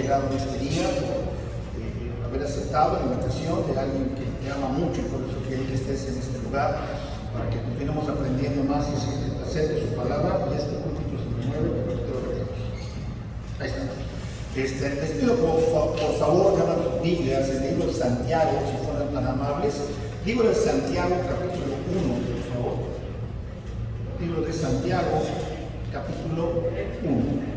llegado en este día, por haber aceptado la invitación de alguien que te ama mucho, por eso quiero que estés en este lugar, para que continuemos aprendiendo más acerca de su palabra. Y este púlpito se me mueve, pero te lo veremos. Ahí está. Les pido por favor, abran sus Biblias, el libro de Santiago, si fueran tan amables. Libro de Santiago, capítulo 1, por favor. Libro de Santiago, capítulo 1.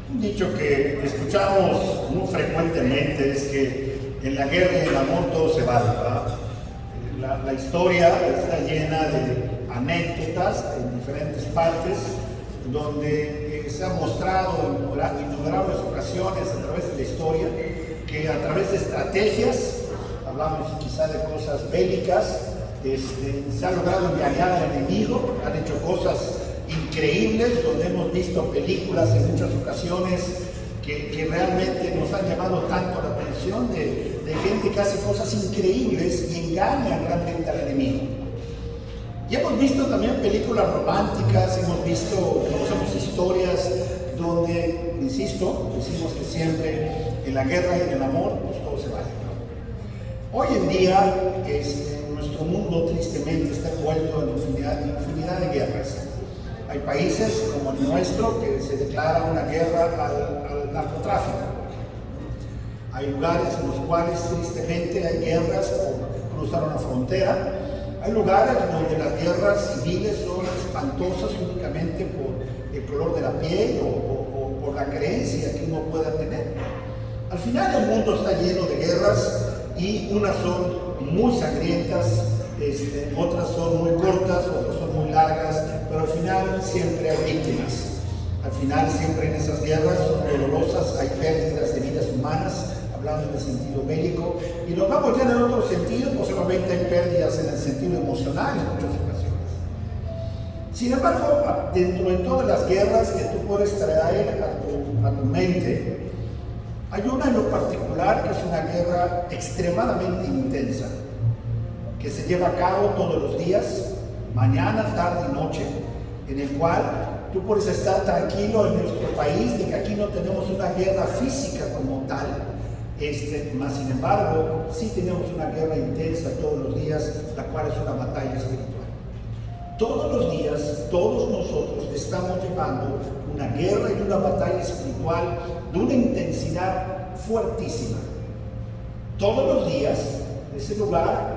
Un dicho que escuchamos muy frecuentemente es que en la guerra y en el amor todo se vale, ¿verdad? La historia está llena de anécdotas en diferentes partes, donde se ha mostrado en innumerables ocasiones a través de la historia que a través de estrategias, hablamos quizá de cosas bélicas, se ha logrado engañar al enemigo, han hecho cosas increíbles, donde hemos visto películas en muchas ocasiones que realmente nos han llamado tanto la atención de gente que hace cosas increíbles y engañan realmente al enemigo. Y hemos visto también películas románticas, conocemos historias donde, insisto, decimos que siempre en la guerra y en el amor, pues todo se vale. Hoy en día, nuestro mundo tristemente está envuelto en infinidad de guerras. Hay países como el nuestro que se declara una guerra al narcotráfico. Hay lugares en los cuales tristemente hay guerras por cruzar una frontera. Hay lugares donde las guerras civiles son espantosas únicamente por el color de la piel o por la creencia que uno pueda tener. Al final el mundo está lleno de guerras y unas son muy sangrientas, otras son muy cortas, otras son muy largas, pero al final siempre hay víctimas. Al final siempre en esas guerras son dolorosas, hay pérdidas de vidas humanas, hablando en el sentido bélico, y nos vamos ya en el otro sentido, pues solamente hay pérdidas en el sentido emocional en muchas ocasiones. Sin embargo, dentro de todas las guerras que tú puedes traer a tu mente, hay una en lo particular que es una guerra extremadamente intensa, que se lleva a cabo todos los días, mañana, tarde y noche, en el cual tú puedes estar tranquilo en nuestro país de que aquí no tenemos una guerra física como tal, mas sin embargo sí tenemos una guerra intensa todos los días, la cual es una batalla espiritual. Todos los días, todos nosotros estamos llevando una guerra y una batalla espiritual de una intensidad fuertísima. Todos los días, ese lugar,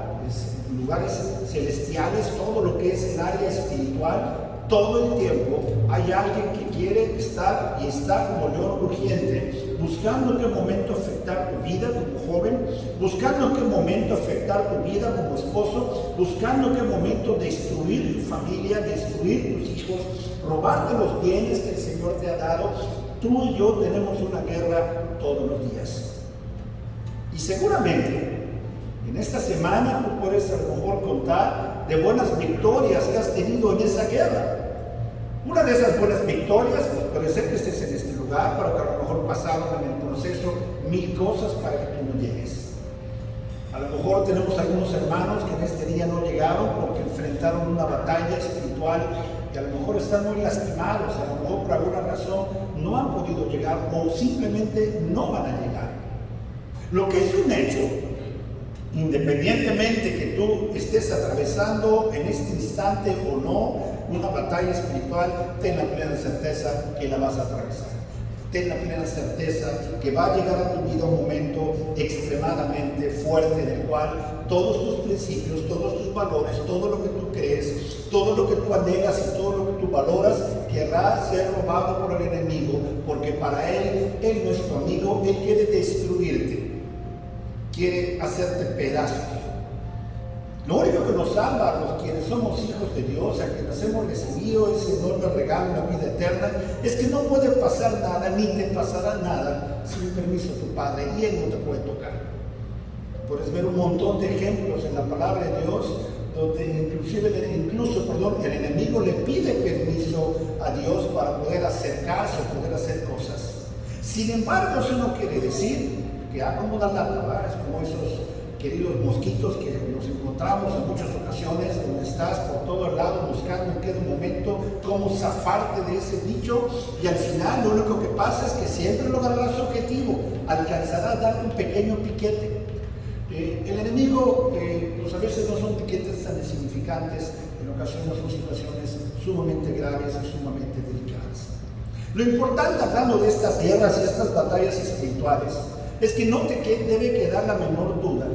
lugares celestiales, todo lo que es el área espiritual, todo el tiempo hay alguien que quiere estar y está como león rugiente, buscando en qué momento afectar tu vida como joven, buscando en qué momento afectar tu vida como esposo, buscando en qué momento destruir tu familia, destruir tus hijos, robarte los bienes que el Señor te ha dado. Tú y yo tenemos una guerra todos los días. Y seguramente en esta semana tú puedes a lo mejor contar de buenas victorias que has tenido en esa guerra. Una de esas buenas victorias, pues puede ser que estés en este lugar, pero que a lo mejor pasaron en el proceso 1000 cosas para que tú no llegues. A lo mejor tenemos algunos hermanos que en este día no llegaron porque enfrentaron una batalla espiritual y a lo mejor están muy lastimados, a lo mejor por alguna razón no han podido llegar o simplemente no van a llegar. Lo que es un hecho, independientemente que tú estés atravesando en este instante o no una batalla espiritual, ten la plena certeza que la vas a atravesar. Ten la plena certeza que va a llegar a tu vida un momento extremadamente fuerte en el cual todos tus principios, todos tus valores, todo lo que tú crees, todo lo que tú anhelas y todo lo que tú valoras querrá ser robado por el enemigo, porque para él no es tu amigo, él quiere destruirte, quiere hacerte pedazos. Lo único que nos salva a los quienes somos hijos de Dios, a quienes hemos recibido ese enorme regalo, la vida eterna, es que no puede pasar nada, ni te pasará nada sin permiso de tu Padre, y Él no te puede tocar. Puedes ver un montón de ejemplos en la palabra de Dios, donde el enemigo le pide permiso a Dios para poder acercarse o poder hacer cosas. Sin embargo, eso no quiere decir que como una lata, es como esos queridos mosquitos que nos encontramos en muchas ocasiones, donde estás por todo el lado buscando en cada momento cómo zafarte de ese bicho, y al final lo único que pasa es que siempre lograrás su objetivo, alcanzarás darte un pequeño piquete. El enemigo, pues a veces no son piquetes tan insignificantes, en ocasiones son situaciones sumamente graves y sumamente delicadas. Lo importante, hablando de estas guerras y estas batallas espirituales, es que no te debe quedar la menor duda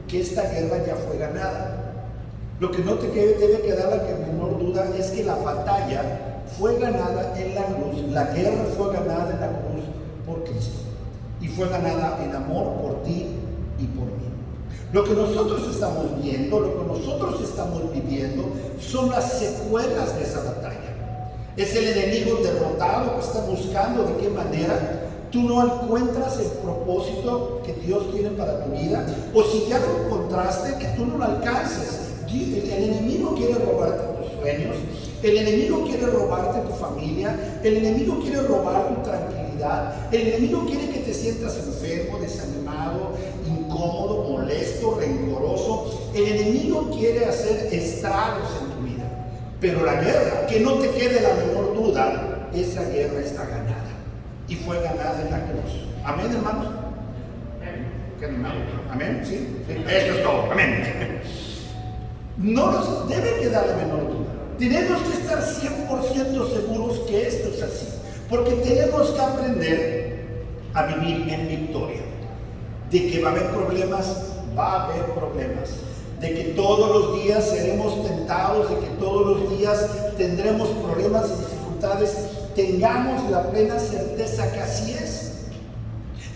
que esta guerra ya fue ganada. Lo que no te debe quedar la menor duda es que la batalla fue ganada en la cruz, la guerra fue ganada en la cruz por Cristo, y fue ganada en amor por ti y por mí. Lo que nosotros estamos viendo, lo que nosotros estamos viviendo, son las secuelas de esa batalla. Es el enemigo derrotado que está buscando de qué manera tú no encuentras el propósito que Dios tiene para tu vida, o si ya lo encontraste, que tú no lo alcances. El enemigo quiere robarte tus sueños, el enemigo quiere robarte tu familia, el enemigo quiere robar tu tranquilidad, el enemigo quiere que te sientas enfermo, desanimado, incómodo, molesto, rencoroso. El enemigo quiere hacer estragos en tu vida. Pero la guerra, que no te quede la menor duda, esa guerra está ganada. Y fue ganada en la cruz. ¿Amén, hermanos? ¿Amén? ¿Sí? Eso es todo. Amén. No nos debe quedar la menor duda. Tenemos que estar 100% seguros que esto es así. Porque tenemos que aprender a vivir en victoria. De que va a haber problemas, va a haber problemas. De que todos los días seremos tentados, de que todos los días tendremos problemas y dificultades. Tengamos la plena certeza que así es.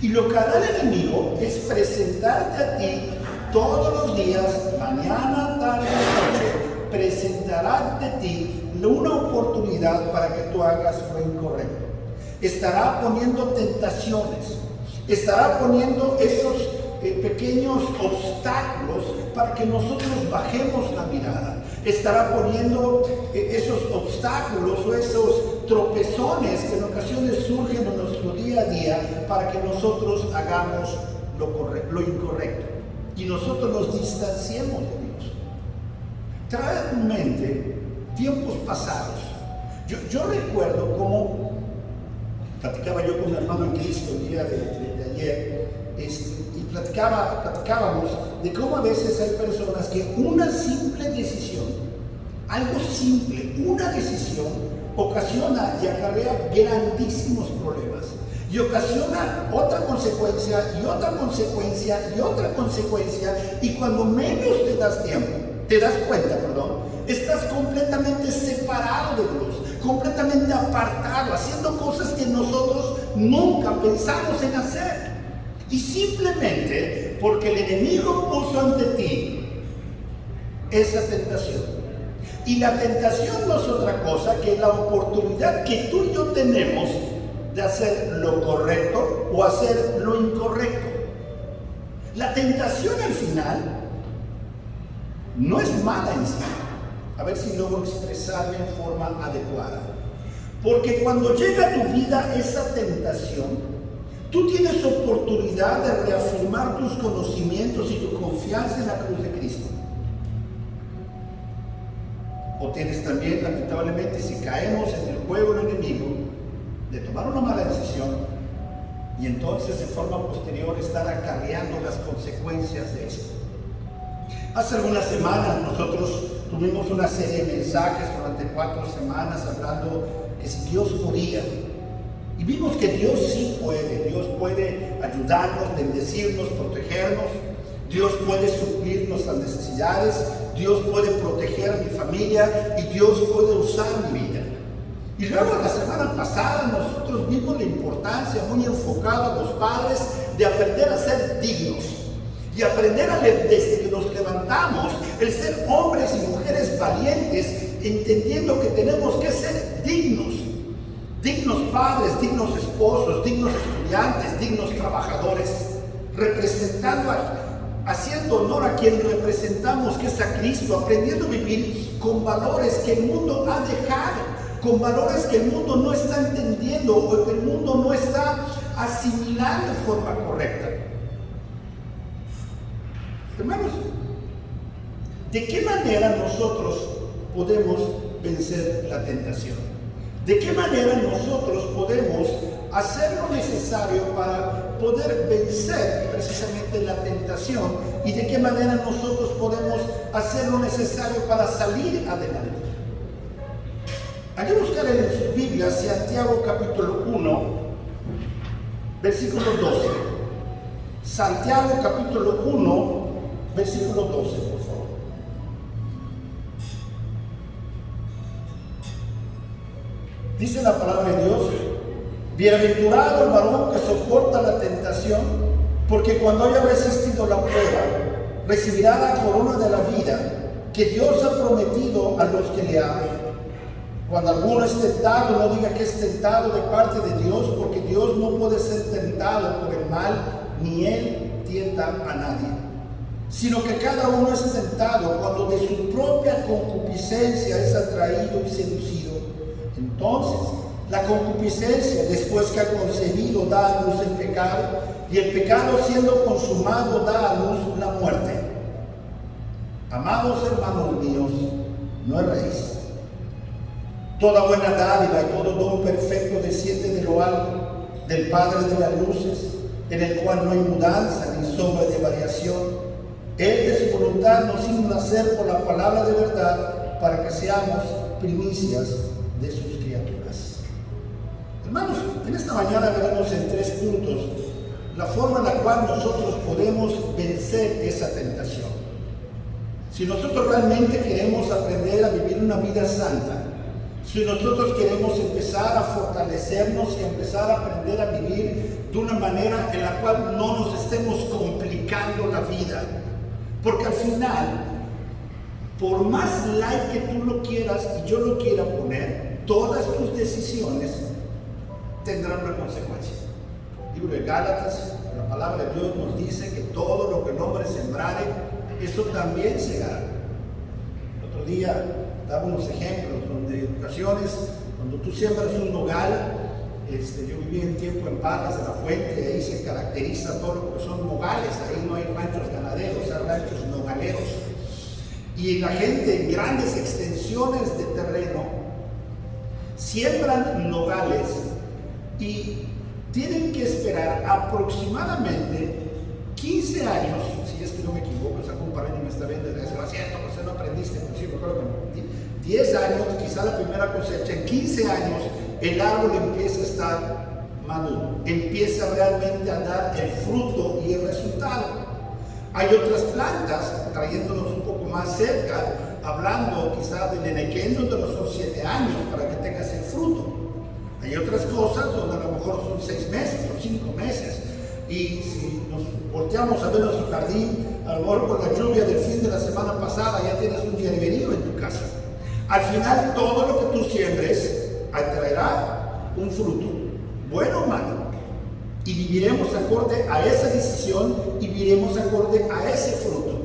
Y lo que hará el enemigo es presentarte a ti todos los días, mañana, tarde, noche, presentará ante ti una oportunidad para que tú hagas lo incorrecto. Estará poniendo tentaciones, estará poniendo esos pequeños obstáculos para que nosotros bajemos la mirada. Estará poniendo esos obstáculos o esos tropezones que en ocasiones surgen en nuestro día a día para que nosotros hagamos lo incorrecto y nosotros nos distanciemos de Dios. Trae a tu mente tiempos pasados. Yo recuerdo cómo platicaba yo con un hermano en Cristo el día de ayer, y platicábamos de cómo a veces hay personas que una simple decisión, algo simple, una decisión, ocasiona y acarrea grandísimos problemas. Y ocasiona otra consecuencia, y otra consecuencia, y otra consecuencia, y cuando menos te das cuenta, estás completamente separado de Dios, completamente apartado, haciendo cosas que nosotros nunca pensamos en hacer. Y simplemente porque el enemigo puso ante ti esa tentación. Y la tentación no es otra cosa que la oportunidad que tú y yo tenemos de hacer lo correcto o hacer lo incorrecto. La tentación al final no es mala en sí. A ver si logro expresarme en forma adecuada. Porque cuando llega a tu vida esa tentación, tú tienes oportunidad de reafirmar tus conocimientos y tu confianza en la cruz de Cristo. O tienes también, lamentablemente, si caemos en el juego del enemigo, de tomar una mala decisión y entonces de forma posterior estar acarreando las consecuencias de esto. Hace algunas semanas nosotros tuvimos una serie de mensajes durante 4 semanas hablando que si Dios podía, y vimos que Dios sí puede. Dios puede ayudarnos, bendecirnos, protegernos. Dios puede suplir nuestras necesidades. Dios puede proteger a mi familia y Dios puede usar mi vida. Y luego la semana pasada nosotros vimos la importancia muy enfocada a los padres de aprender a ser dignos y aprender desde que nos levantamos el ser hombres y mujeres valientes, entendiendo que tenemos que ser dignos padres, dignos esposos, dignos estudiantes, dignos trabajadores, representando, haciendo honor a quien representamos, que es a Cristo, aprendiendo a vivir con valores que el mundo ha dejado, con valores que el mundo no está entendiendo o que el mundo no está asimilando de forma correcta. Hermanos, ¿de qué manera nosotros podemos vencer la tentación? ¿De qué manera nosotros podemos hacer lo necesario para poder vencer precisamente la tentación? ¿Y de qué manera nosotros podemos hacer lo necesario para salir adelante? Hay que buscar en sus Biblias Santiago capítulo 1, versículo 12. Santiago capítulo 1, versículo 12, por favor. Dice la palabra de Dios: bienaventurado el varón que soporta la tentación, porque cuando haya resistido la prueba, recibirá la corona de la vida que Dios ha prometido a los que le aman. Cuando alguno es tentado, no diga que es tentado de parte de Dios, porque Dios no puede ser tentado por el mal, ni Él tienta a nadie. Sino que cada uno es tentado cuando de su propia concupiscencia es atraído y seducido. Entonces, la concupiscencia, después que ha concebido, da a luz el pecado, y el pecado, siendo consumado, da a luz la muerte. Amados hermanos míos, no erréis. Toda buena dádiva y todo don perfecto desciende de lo alto, del Padre de las luces, en el cual no hay mudanza ni sombra de variación. Él de su voluntad nos hizo nacer por la palabra de verdad, para que seamos primicias de sus criaturas. Hermanos, en esta mañana veremos en 3 puntos la forma en la cual nosotros podemos vencer esa tentación. Si nosotros realmente queremos aprender a vivir una vida santa, si nosotros queremos empezar a fortalecernos y empezar a aprender a vivir de una manera en la cual no nos estemos complicando la vida, porque al final, por más light que tú lo quieras y yo lo quiera poner, todas tus decisiones tendrán una consecuencia. El libro de Gálatas, la palabra de Dios nos dice que todo lo que el hombre sembrare, eso también segará. El otro día daba unos ejemplos donde en ocasiones, cuando tú siembras un nogal, yo viví un tiempo en Parras de la Fuente, y ahí se caracteriza todo lo que son nogales. Ahí no hay ranchos ganaderos, hay ranchos nogaleros. Y la gente en grandes extensiones de terreno siembran nogales y tienen que esperar aproximadamente 15 años, si es que no me equivoco, o sea, un par de años me está viendo, eso lo siento, no aprendiste, pero sí, me acuerdo que 10 años, quizá la primera cosecha, en 15 años el árbol empieza a estar maduro, empieza realmente a dar el fruto y el resultado. Hay otras plantas, trayéndonos un poco más cerca, hablando quizá del enequén, donde no son 7 años para que tengas el fruto. Hay otras cosas donde a lo mejor son 6 meses o 5 meses. Y si nos volteamos a ver nuestro jardín, a lo mejor con la lluvia del fin de la semana pasada ya tienes un hierberío en tu casa. Al final, todo lo que tú siembres atraerá un fruto, bueno o malo. Y viviremos acorde a esa decisión y viviremos acorde a ese fruto.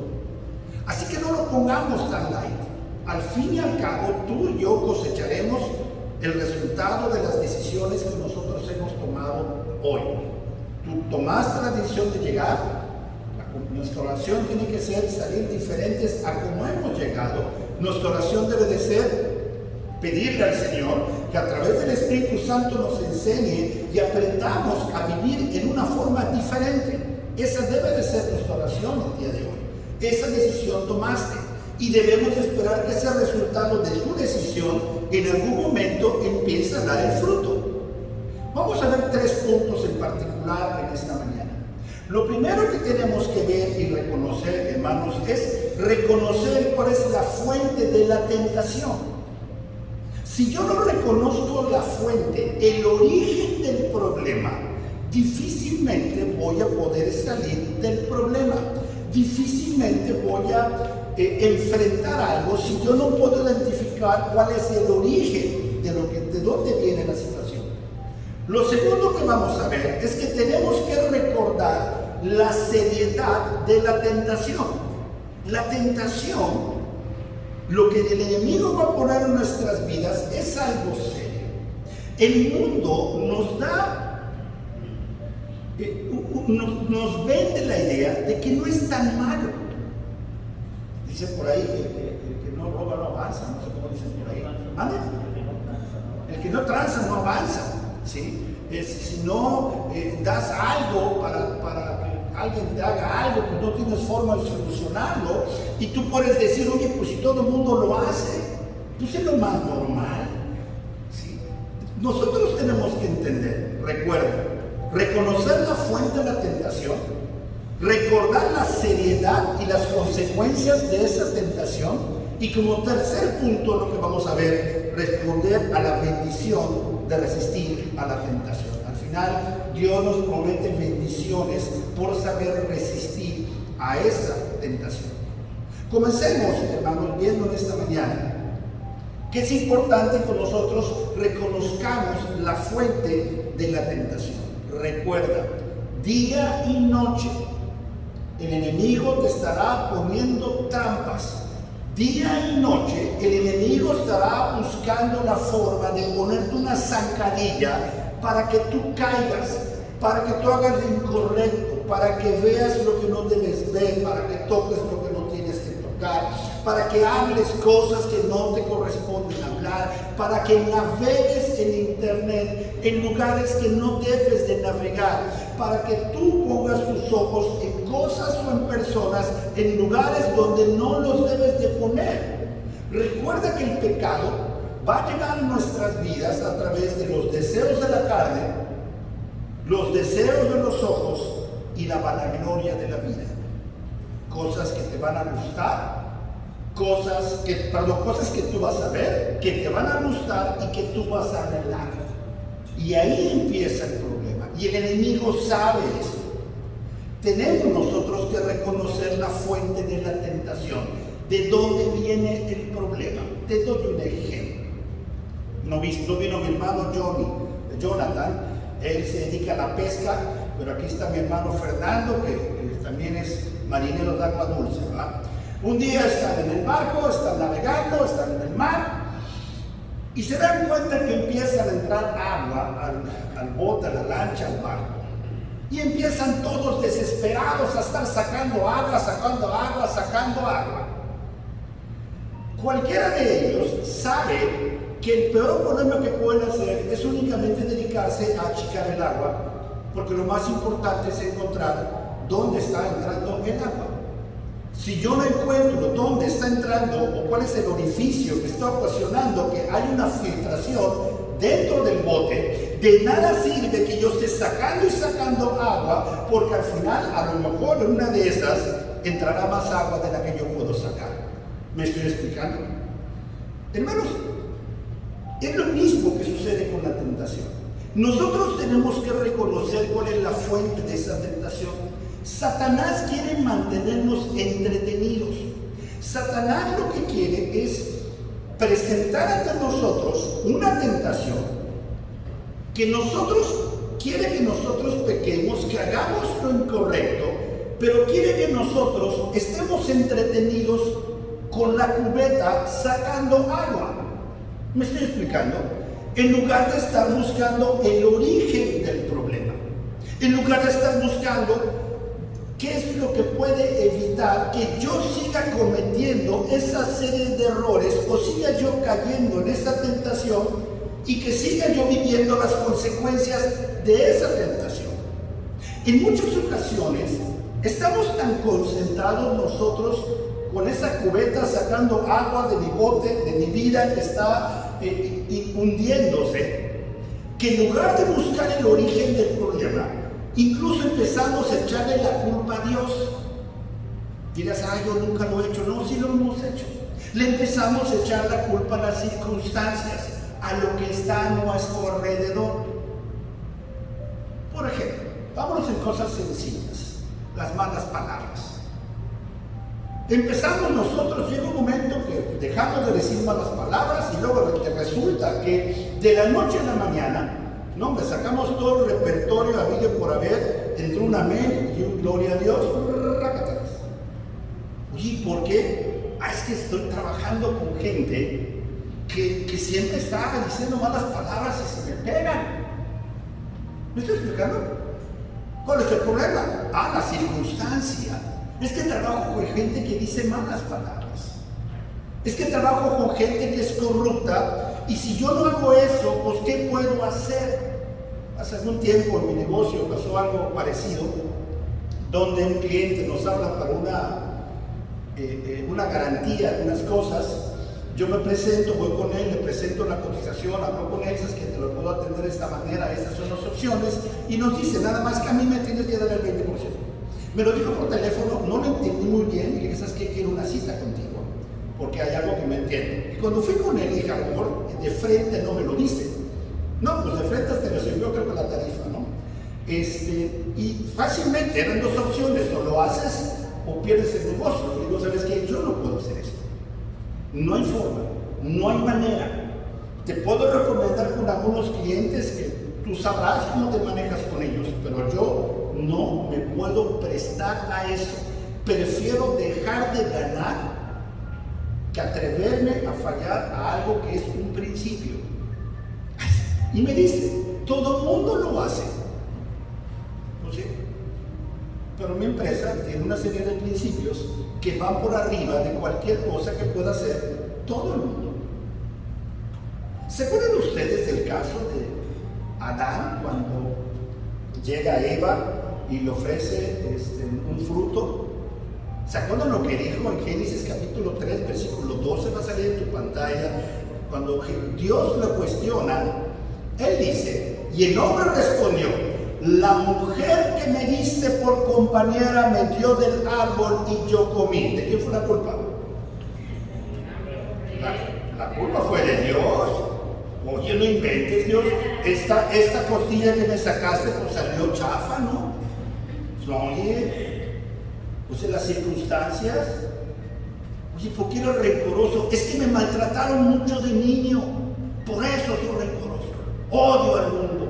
Así que no lo pongamos tan light. Al fin y al cabo, tú y yo cosecharemos el resultado de las decisiones que nosotros hemos tomado hoy. Tú tomaste la decisión de llegar. Nuestra oración tiene que ser salir diferentes a como hemos llegado. Nuestra oración debe de ser pedirle al Señor que a través del Espíritu Santo nos enseñe y aprendamos a vivir en una forma diferente. Esa debe de ser nuestra oración el día de hoy. Esa decisión tomaste y debemos esperar que ese resultado de tu decisión en algún momento empiece a dar el fruto. Vamos a ver 3 puntos en particular en esta mañana. Lo primero que tenemos que ver y reconocer, hermanos, es reconocer cuál es la fuente de la tentación. Si yo no reconozco la fuente, el origen del problema, difícilmente voy a poder salir del problema. Difícilmente voy a enfrentar algo si yo no puedo identificar cuál es el origen de dónde viene la situación. Lo segundo que vamos a ver es que tenemos que recordar la seriedad de la tentación. La tentación, lo que el enemigo va a poner en nuestras vidas, es algo serio. El mundo nos da, nos vende la idea de que no es tan malo. Dicen por ahí que el que no roba no avanza, no sé cómo dicen por ahí. ¿Mande? El que no tranza no avanza, ¿sí? Si no das algo para que alguien te haga algo, pues no tienes forma de solucionarlo, y tú puedes decir, oye, pues si todo el mundo lo hace, pues es lo más normal, ¿sí? Nosotros tenemos que entender, recuerda, reconocer la fuente de la tentación, recordar la seriedad y las consecuencias de esa tentación, y como tercer punto lo que vamos a ver, responder a la bendición de resistir a la tentación. Al final, Dios nos promete bendiciones por saber resistir a esa tentación. Comencemos, hermanos, viendo en esta mañana que es importante que nosotros reconozcamos la fuente de la tentación. Recuerda, día y noche el enemigo te estará poniendo trampas. Día y noche el enemigo estará buscando la forma de ponerte una zancadilla para que tú caigas, para que tú hagas lo incorrecto, para que veas lo que no debes ver, para que toques lo que no tienes que tocar, para que hables cosas que no te corresponden hablar, para que navegues en internet en lugares que no debes de navegar, para que tú pongas tus ojos en cosas o en personas, en lugares donde no los debes de poner. Recuerda que el pecado va a llegar a nuestras vidas a través de los deseos de la carne, los deseos de los ojos y la vanagloria de la vida. Cosas que te van a gustar, cosas que tú vas a ver, que te van a gustar y que tú vas a anhelar. Y ahí empieza el problema. Y el enemigo sabe eso. Tenemos nosotros que reconocer la fuente de la tentación. ¿De dónde viene el problema? Te doy un ejemplo. No vino mi hermano Jonathan. Él se dedica a la pesca, pero aquí está mi hermano Fernando, que también es marinero de agua dulce, ¿verdad? Un día están en el barco, están navegando, están en el mar, y se dan cuenta que empiezan a entrar agua al bote, a la lancha, al barco. Y empiezan todos desesperados a estar sacando agua, sacando agua, sacando agua. Cualquiera de ellos sabe que el peor problema que pueden hacer es únicamente dedicarse a achicar el agua, porque lo más importante es encontrar dónde está entrando el agua. Si yo no encuentro dónde está entrando o cuál es el orificio que está ocasionando que hay una filtración dentro del bote, de nada sirve que yo esté sacando y sacando agua, porque al final a lo mejor en una de esas entrará más agua de la que yo puedo sacar. ¿Me estoy explicando? Hermanos, es lo mismo que sucede con la tentación. Nosotros tenemos que reconocer cuál es la fuente de esa tentación. Satanás quiere mantenernos entretenidos. Satanás lo que quiere es presentar ante nosotros una tentación que quiere que nosotros pequemos, que hagamos lo incorrecto, pero quiere que nosotros estemos entretenidos con la cubeta sacando agua. ¿Me estoy explicando? En lugar de estar buscando el origen del problema, en lugar de estar buscando ¿qué es lo que puede evitar que yo siga cometiendo esa serie de errores o siga yo cayendo en esa tentación y que siga yo viviendo las consecuencias de esa tentación? En muchas ocasiones estamos tan concentrados nosotros con esa cubeta sacando agua de mi bote, de mi vida que está hundiéndose, que en lugar de buscar el origen del problema, incluso empezamos a echarle la culpa a Dios. Dirás, yo nunca lo he hecho. No, sí lo hemos hecho. Le empezamos a echar la culpa a las circunstancias, a lo que está a nuestro alrededor. Por ejemplo, vámonos en cosas sencillas, las malas palabras. Empezamos nosotros, llega un momento que dejamos de decir malas palabras y luego resulta que de la noche a la mañana, no, me sacamos todo el repertorio habido por haber entre un amén y un gloria a Dios. Oye, ¿por qué? Es que estoy trabajando con gente que siempre está diciendo malas palabras y se me pegan. ¿Me estoy explicando? ¿Cuál es el problema? La circunstancia. Es que trabajo con gente que dice malas palabras. Es que trabajo con gente que es corrupta y si yo no hago eso, pues ¿qué puedo hacer? Hace algún tiempo en mi negocio pasó algo parecido, donde un cliente nos habla para una garantía de unas cosas. Yo me presento, voy con él, le presento la cotización, hablo con él, es que te lo puedo atender de esta manera, estas son las opciones, y nos dice, nada más que a mí me tienes que dar el 20%. Me lo dijo por teléfono, no lo entendí muy bien, y le dije, ¿sabes qué? Quiero una cita contigo, porque hay algo que me entiendo. Y cuando fui con él, dije, a lo mejor de frente no me lo dice. No, pues de frente te lo sirvió, creo que la tarifa, ¿no? Y fácilmente eran dos opciones, o lo haces o pierdes el negocio. Y digo, ¿sabes qué? Yo no puedo hacer esto. No hay forma, no hay manera. Te puedo recomendar con algunos clientes que tú sabrás cómo te manejas con ellos, pero yo no me puedo prestar a eso. Prefiero dejar de ganar que atreverme a fallar a algo que es un principio. Y me dice, todo el mundo lo hace. Pues sí, pero mi empresa tiene una serie de principios que van por arriba de cualquier cosa que pueda hacer todo el mundo. ¿Se acuerdan ustedes del caso de Adán cuando llega Eva y le ofrece un fruto? ¿Se acuerdan lo que dijo en Génesis capítulo 3, versículo 12? Va a salir en tu pantalla. Cuando Dios lo cuestiona, él dice, y el hombre respondió, la mujer que me diste por compañera me dio del árbol y yo comí. ¿De quién fue la culpa? La culpa fue de Dios. Oye, no inventes, Dios. Esta costilla que me sacaste pues salió chafa, ¿no? Oye, pues en las circunstancias. Oye, ¿por qué era rencoroso? Es que me maltrataron mucho de niño. Por eso soy rencoroso. Odio al mundo.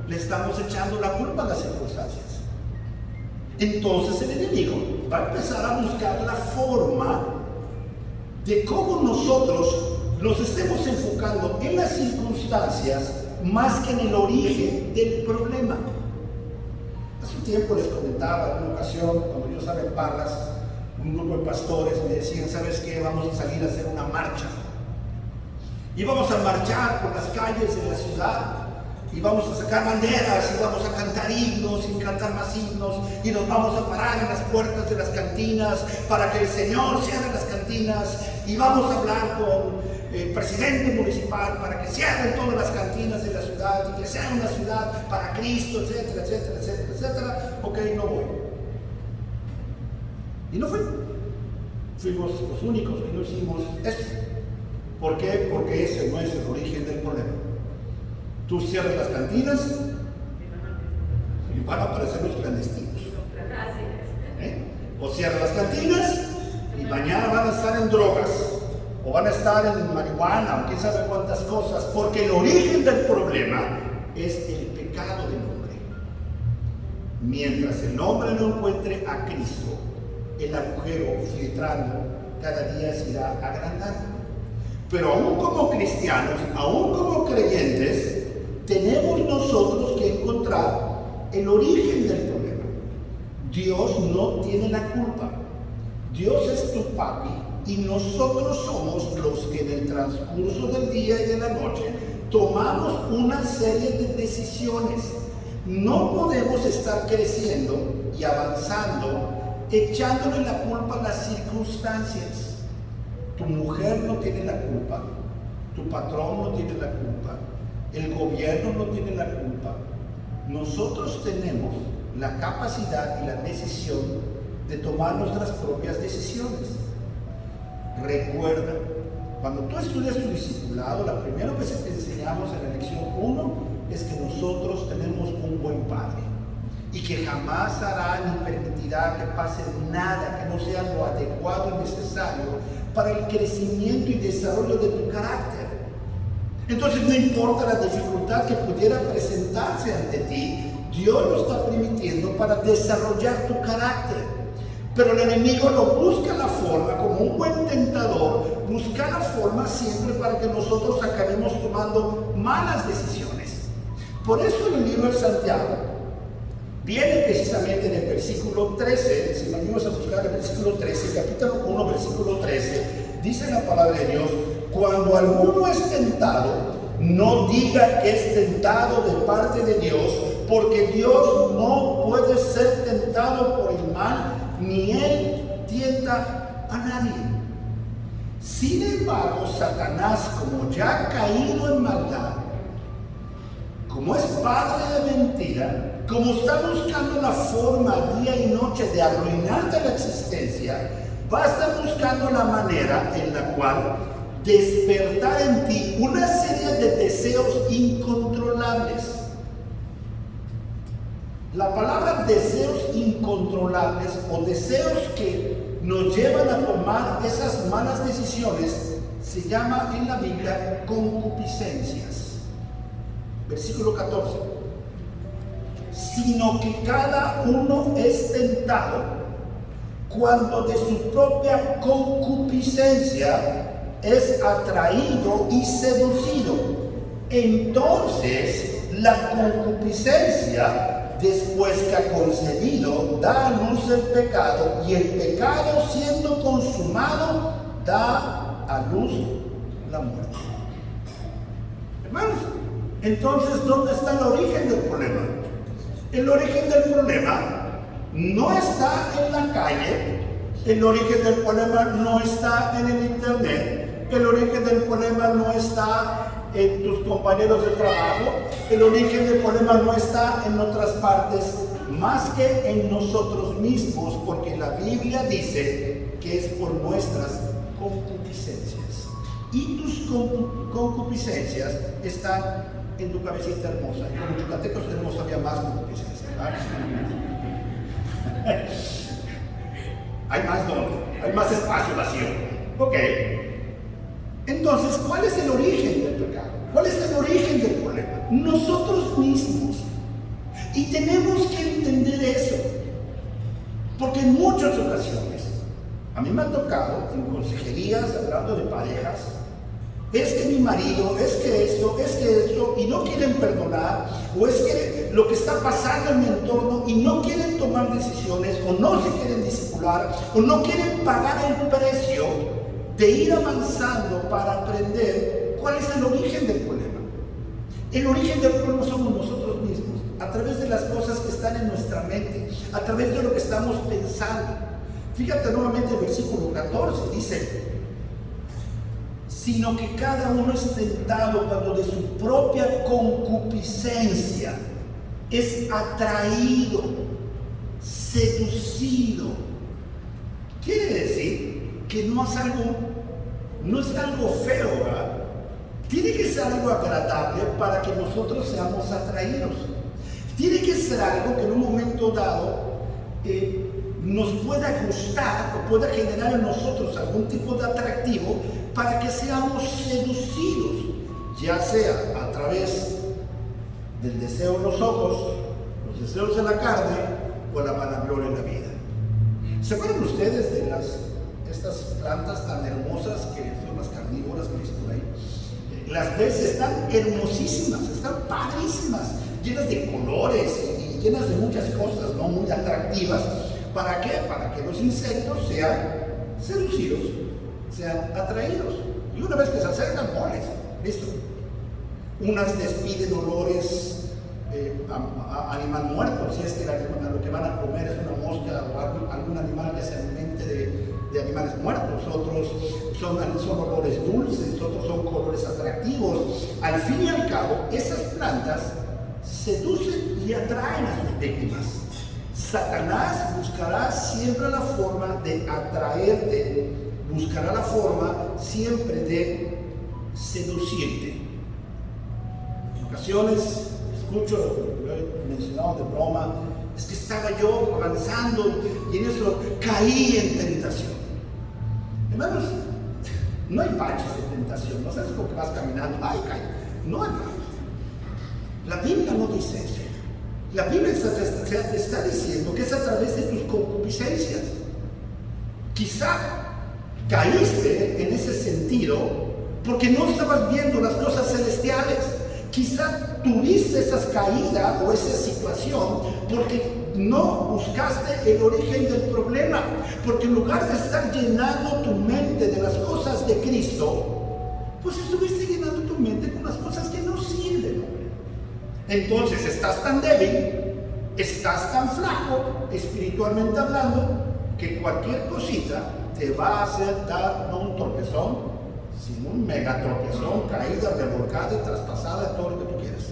Le estamos echando la culpa a las circunstancias. Entonces el enemigo va a empezar a buscar la forma de cómo nosotros nos estemos enfocando en las circunstancias más que en el origen del problema. Hace un tiempo les comentaba, en una ocasión, cuando yo estaba en Parras, un grupo de pastores me decían, ¿sabes qué? Vamos a salir a hacer una marcha. Y vamos a marchar por las calles de la ciudad. Y vamos a sacar banderas, y vamos a cantar himnos, y cantar más himnos, y nos vamos a parar en las puertas de las cantinas para que el Señor cierre las cantinas, y vamos a hablar con el presidente municipal para que cierren todas las cantinas de la ciudad, y que sea una ciudad para Cristo, etcétera, etcétera, etcétera, etcétera. Ok, no voy. Y no fui. Fuimos los únicos que no hicimos eso. ¿Por qué? Porque ese no es el origen del problema. Tú cierras las cantinas y van a aparecer los clandestinos. O cierras las cantinas y mañana van a estar en drogas, o van a estar en marihuana, o quién sabe cuántas cosas, porque el origen del problema es el pecado del hombre. Mientras el hombre no encuentre a Cristo, el agujero filtrando cada día se irá agrandando. Pero aún como cristianos, aún como creyentes, tenemos nosotros que encontrar el origen del problema. Dios no tiene la culpa. Dios es tu papi y nosotros somos los que en el transcurso del día y de la noche tomamos una serie de decisiones. No podemos estar creciendo y avanzando echándole la culpa a las circunstancias. Tu mujer no tiene la culpa, tu patrón no tiene la culpa, el gobierno no tiene la culpa. Nosotros tenemos la capacidad y la decisión de tomar nuestras propias decisiones. Recuerda, cuando tú estudias tu discipulado, la primera vez que te enseñamos en la lección 1 es que nosotros tenemos un buen padre y que jamás hará ni permitirá que pase nada que no sea lo adecuado y necesario para el crecimiento y desarrollo de tu carácter. Entonces no importa la dificultad que pudiera presentarse ante ti, Dios lo está permitiendo para desarrollar tu carácter. Pero el enemigo lo busca la forma, como un buen tentador, busca la forma siempre para que nosotros acabemos tomando malas decisiones. Por eso en el libro de Santiago viene precisamente en el versículo 13, si venimos a buscar el versículo 13, capítulo 1, versículo 13, dice la palabra de Dios, cuando alguno es tentado, no diga que es tentado de parte de Dios, porque Dios no puede ser tentado por el mal, ni Él tienta a nadie. Sin embargo, Satanás, como ya ha caído en maldad, como es padre de mentira, como está buscando la forma día y noche de arruinarte la existencia, va a estar buscando la manera en la cual despertar en ti una serie de deseos incontrolables. La palabra deseos incontrolables o deseos que nos llevan a tomar esas malas decisiones se llama en la Biblia concupiscencias. Versículo 14. Sino que cada uno es tentado cuando de su propia concupiscencia es atraído y seducido. Entonces la concupiscencia, después que ha concebido, da a luz el pecado, y el pecado, siendo consumado, da a luz la muerte. Hermanos, entonces, ¿dónde está el origen del problema? El origen del problema no está en la calle, el origen del problema no está en el internet, el origen del problema no está en tus compañeros de trabajo, el origen del problema no está en otras partes más que en nosotros mismos, porque la Biblia dice que es por nuestras concupiscencias. Y tus concupiscencias están en tu cabecita hermosa. Y como yucatecos tenemos todavía más concupiscencias, ¿verdad? Hay más donde, hay más espacio vacío. Ok. Entonces, ¿cuál es el origen del pecado? ¿Cuál es el origen del problema? Nosotros mismos. Y tenemos que entender eso. Porque en muchas ocasiones, a mí me ha tocado en consejerías hablando de parejas, es que mi marido, es que esto, y no quieren perdonar, o es que lo que está pasando en mi entorno y no quieren tomar decisiones, o no se quieren discipular, o no quieren pagar el precio de ir avanzando para aprender cuál es el origen del problema. El origen del problema somos nosotros mismos, a través de las cosas que están en nuestra mente, a través de lo que estamos pensando. Fíjate nuevamente el versículo 14, dice: sino que cada uno es tentado cuando de su propia concupiscencia es atraído, seducido. Quiere decir que no es algo feo, ¿verdad? Tiene que ser algo agradable para que nosotros seamos atraídos. Tiene que ser algo que en un momento dado nos pueda gustar o pueda generar en nosotros algún tipo de atractivo para que seamos seducidos, ya sea a través del deseo en los ojos, los deseos de la carne o la vanagloria en la vida. ¿Se acuerdan ustedes de estas plantas tan hermosas que son las carnívoras que viste por ahí? Las ves, están hermosísimas, están padrísimas, llenas de colores y llenas de muchas cosas, ¿no? Muy atractivas. ¿Para qué? Para que los insectos sean seducidos, sean atraídos. Y una vez que se acercan, moles, listo. Unas despiden olores a animal muerto, si es que lo que van a comer es una mosca o algún animal que se alimente de animales muertos. Otros son olores dulces, otros son colores atractivos. Al fin y al cabo, esas plantas seducen y atraen a sus víctimas. Satanás buscará siempre la forma de atraerte, buscará la forma siempre de seducirte. En ocasiones escucho, lo he mencionado de broma, es que estaba yo avanzando y en eso caí en tentación. Hermanos, no hay baches de tentación, no sabes cómo que vas caminando, ay, caí. No hay baches. La Biblia no dice eso. La Biblia te está diciendo que es a través de tus concupiscencias. Quizá caíste en ese sentido porque no estabas viendo las cosas celestiales. Quizá tuviste esa caída o esa situación porque no buscaste el origen del problema, porque en lugar de estar llenando tu mente de las cosas de Cristo, pues estuviste llenando tu mente con las cosas que no sirven. Entonces estás tan débil, estás tan flaco, espiritualmente hablando, que cualquier cosita te va a hacer dar no un tropezón, sino un mega tropezón, caída, revolcada y traspasada, todo lo que tú quieras.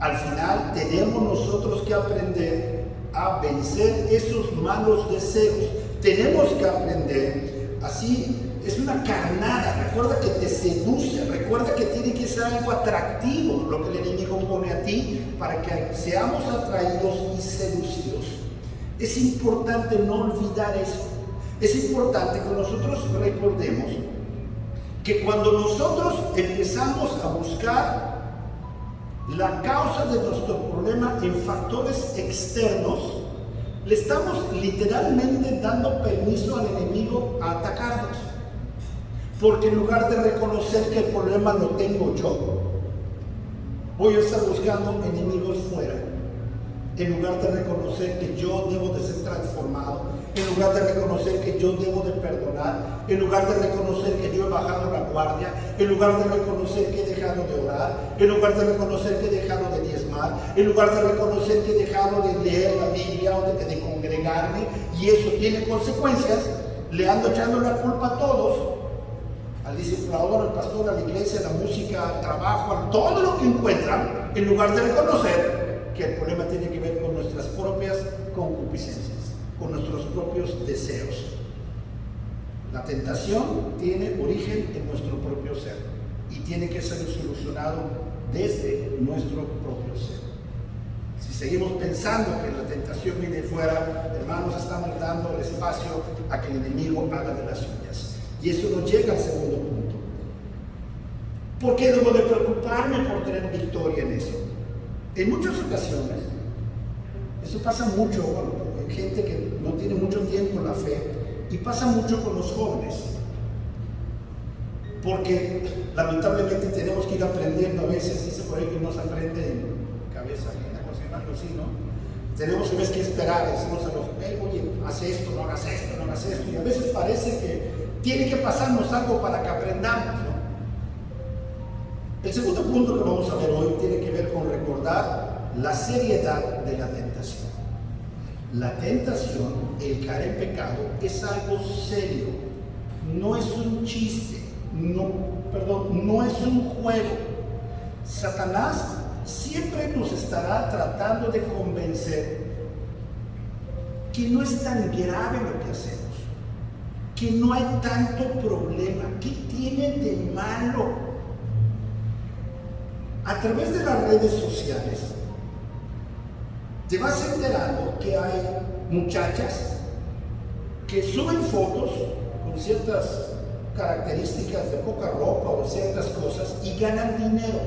Al final tenemos nosotros que aprender a vencer esos malos deseos. Tenemos que aprender, así es una carnada, recuerda que te seduce, recuerda que tiene que ser algo atractivo lo que el enemigo pone a ti para que seamos atraídos y seducidos. Es importante no olvidar eso. Es importante que nosotros recordemos que cuando nosotros empezamos a buscar la causa de nuestro problema en factores externos, le estamos literalmente dando permiso al enemigo a atacarnos. Porque en lugar de reconocer que el problema lo tengo yo, voy a estar buscando enemigos fuera. En lugar de reconocer que yo debo de ser transformado, en lugar de reconocer que yo debo de perdonar, en lugar de reconocer que yo he bajado la guardia, en lugar de reconocer que he dejado de orar, en lugar de reconocer que he dejado de diezmar, en lugar de reconocer que he dejado de leer la Biblia o de congregarme, y eso tiene consecuencias, le ando echando la culpa a todos, al discipulador, al pastor, a la iglesia, a la música, al trabajo, a todo lo que encuentran, en lugar de reconocer que el problema tiene que ver con nuestras propias concupiscencias, con nuestros propios deseos. La tentación tiene origen en nuestro propio ser y tiene que ser solucionado desde nuestro propio ser. Si seguimos pensando que la tentación viene de fuera, hermanos, estamos dando el espacio a que el enemigo haga de las suyas. Y eso nos llega al segundo punto. ¿Por qué debo de preocuparme por tener victoria en eso? En muchas ocasiones, eso pasa mucho, bueno, hay gente que no tiene mucho tiempo en la fe, y pasa mucho con los jóvenes, porque lamentablemente tenemos que ir aprendiendo a veces, dice por ahí que no se aprende en cabeza ajena, algo así, ¿no? Tenemos que esperar, decimos a los, oye, haz esto, no hagas esto, no hagas esto, y a veces parece que tiene que pasarnos algo para que aprendamos, ¿no? El segundo punto que vamos a ver hoy tiene que ver con recordar la seriedad de la tentación. La tentación, el caer en pecado, es algo serio, no es un chiste, no es un juego. Satanás siempre nos estará tratando de convencer que no es tan grave lo que hacemos, que no hay tanto problema, ¿qué tiene de malo? A través de las redes sociales te vas enterando que hay muchachas que suben fotos con ciertas características de poca ropa o de ciertas cosas y ganan dinero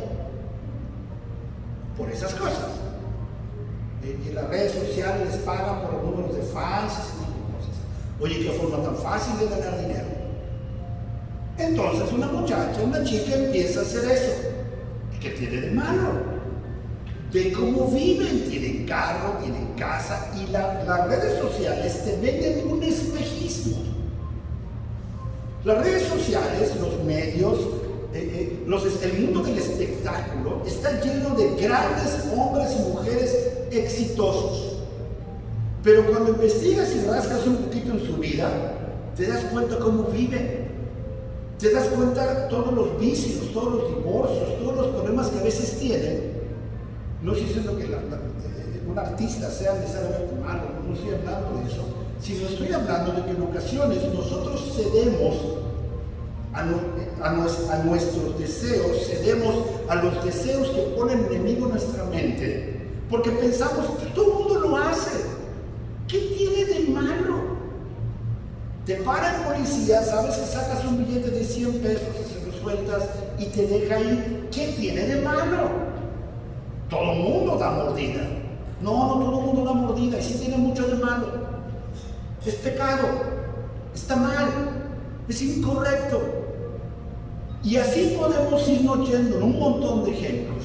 por esas cosas. Y las redes sociales les pagan por los números de fans, ese tipo de cosas. Oye, qué forma tan fácil de ganar dinero. Entonces una muchacha, una chica empieza a hacer eso. ¿Qué tiene de malo? Ve cómo viven, tienen carro, tienen casa, y las redes sociales te venden un espejismo. Las redes sociales, los medios, el mundo del espectáculo está lleno de grandes hombres y mujeres exitosos. Pero cuando investigas y rascas un poquito en su vida, te das cuenta cómo viven. Te das cuenta de todos los vicios, todos los divorcios, todos los problemas que a veces tienen. No estoy diciendo que un artista sea necesariamente malo, no estoy hablando de eso, sino estoy hablando de que en ocasiones nosotros cedemos a nuestros deseos, cedemos a los deseos que pone el enemigo en nuestra mente, porque pensamos que todo el mundo lo hace. ¿Qué tiene de malo? Te para el policía, sabes que sacas un billete de 100 pesos y se lo sueltas y te deja ahí. ¿Qué tiene de malo? Todo el mundo da mordida. No todo el mundo da mordida, y sí tiene mucho de malo. Es pecado, está mal, es incorrecto. Y así podemos irnos yendo en un montón de ejemplos.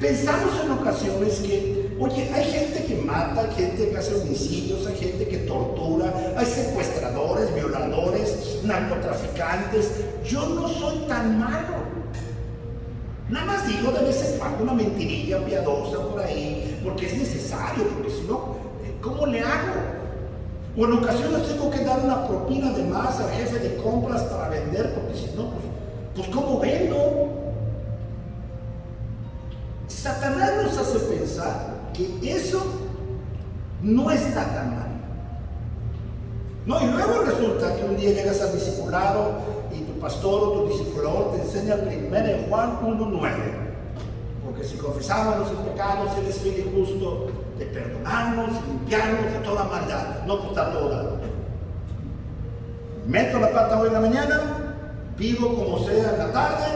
Pensamos en ocasiones que, oye, hay gente que mata, hay gente que hace homicidios, hay gente que tortura, hay secuestradores, violadores, narcotraficantes. Yo no soy tan malo. Nada más digo de vez en cuando una mentirilla piadosa por ahí, porque es necesario, porque si no, ¿cómo le hago? O en ocasiones tengo que dar una propina de más al jefe de compras para vender, porque si no, pues ¿cómo vendo? Satanás nos hace pensar que eso no está tan mal. No, y luego resulta que un día llegas al discipulado y tu pastor o tu discipulador te enseña 1 Juan 1:9. Porque si confesamos nuestros pecados, Él es fiel y justo de perdonarnos y limpiarnos de toda maldad. No, pues está todo dado. Meto la pata hoy en la mañana, vivo como sea en la tarde,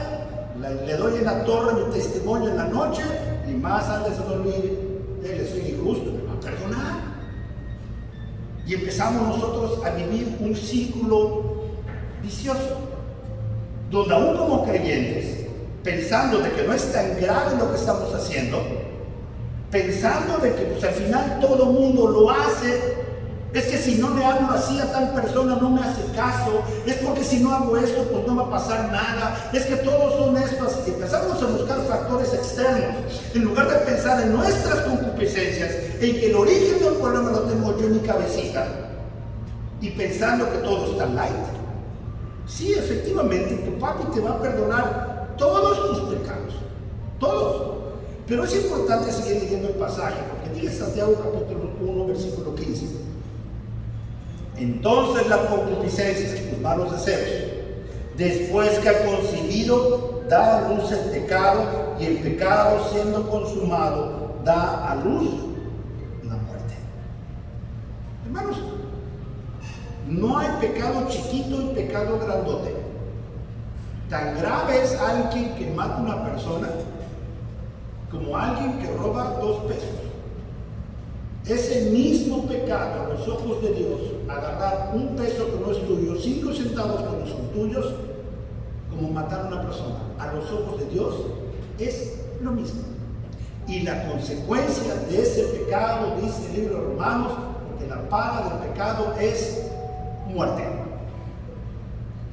le doy en la torre mi testimonio en la noche, y más antes de dormir, Él es fiel y justo, me va a perdonar. Y empezamos nosotros a vivir un círculo vicioso, donde aún como creyentes, pensando de que no es tan grave lo que estamos haciendo, pensando de que pues al final todo el mundo lo hace, es que si no le hablo así a tal persona no me hace caso, es porque si no hago esto pues no va a pasar nada, es que todos son estos, y empezamos a buscar factores externos, en lugar de pensar en nuestras concupiscencias, en que el origen del problema lo tengo yo en mi cabecita, y pensando que todo está light. Sí, efectivamente, tu papi te va a perdonar todos tus pecados, todos. Pero es importante seguir leyendo el pasaje, porque dice Santiago capítulo 1, versículo 15. Entonces la concupiscencia, tus malos deseos, después que ha concebido, da a luz el pecado, y el pecado siendo consumado, da a luz la muerte. Hermanos, no hay pecado chiquito y pecado grandote. Tan grave es alguien que mata a una persona como alguien que roba 2 pesos. Es el mismo pecado a los ojos de Dios agarrar un peso que no es tuyo, 5 centavos que no son tuyos, como matar a una persona. A los ojos de Dios es lo mismo. Y la consecuencia de ese pecado, dice el libro de Romanos, porque la paga del pecado es muerte.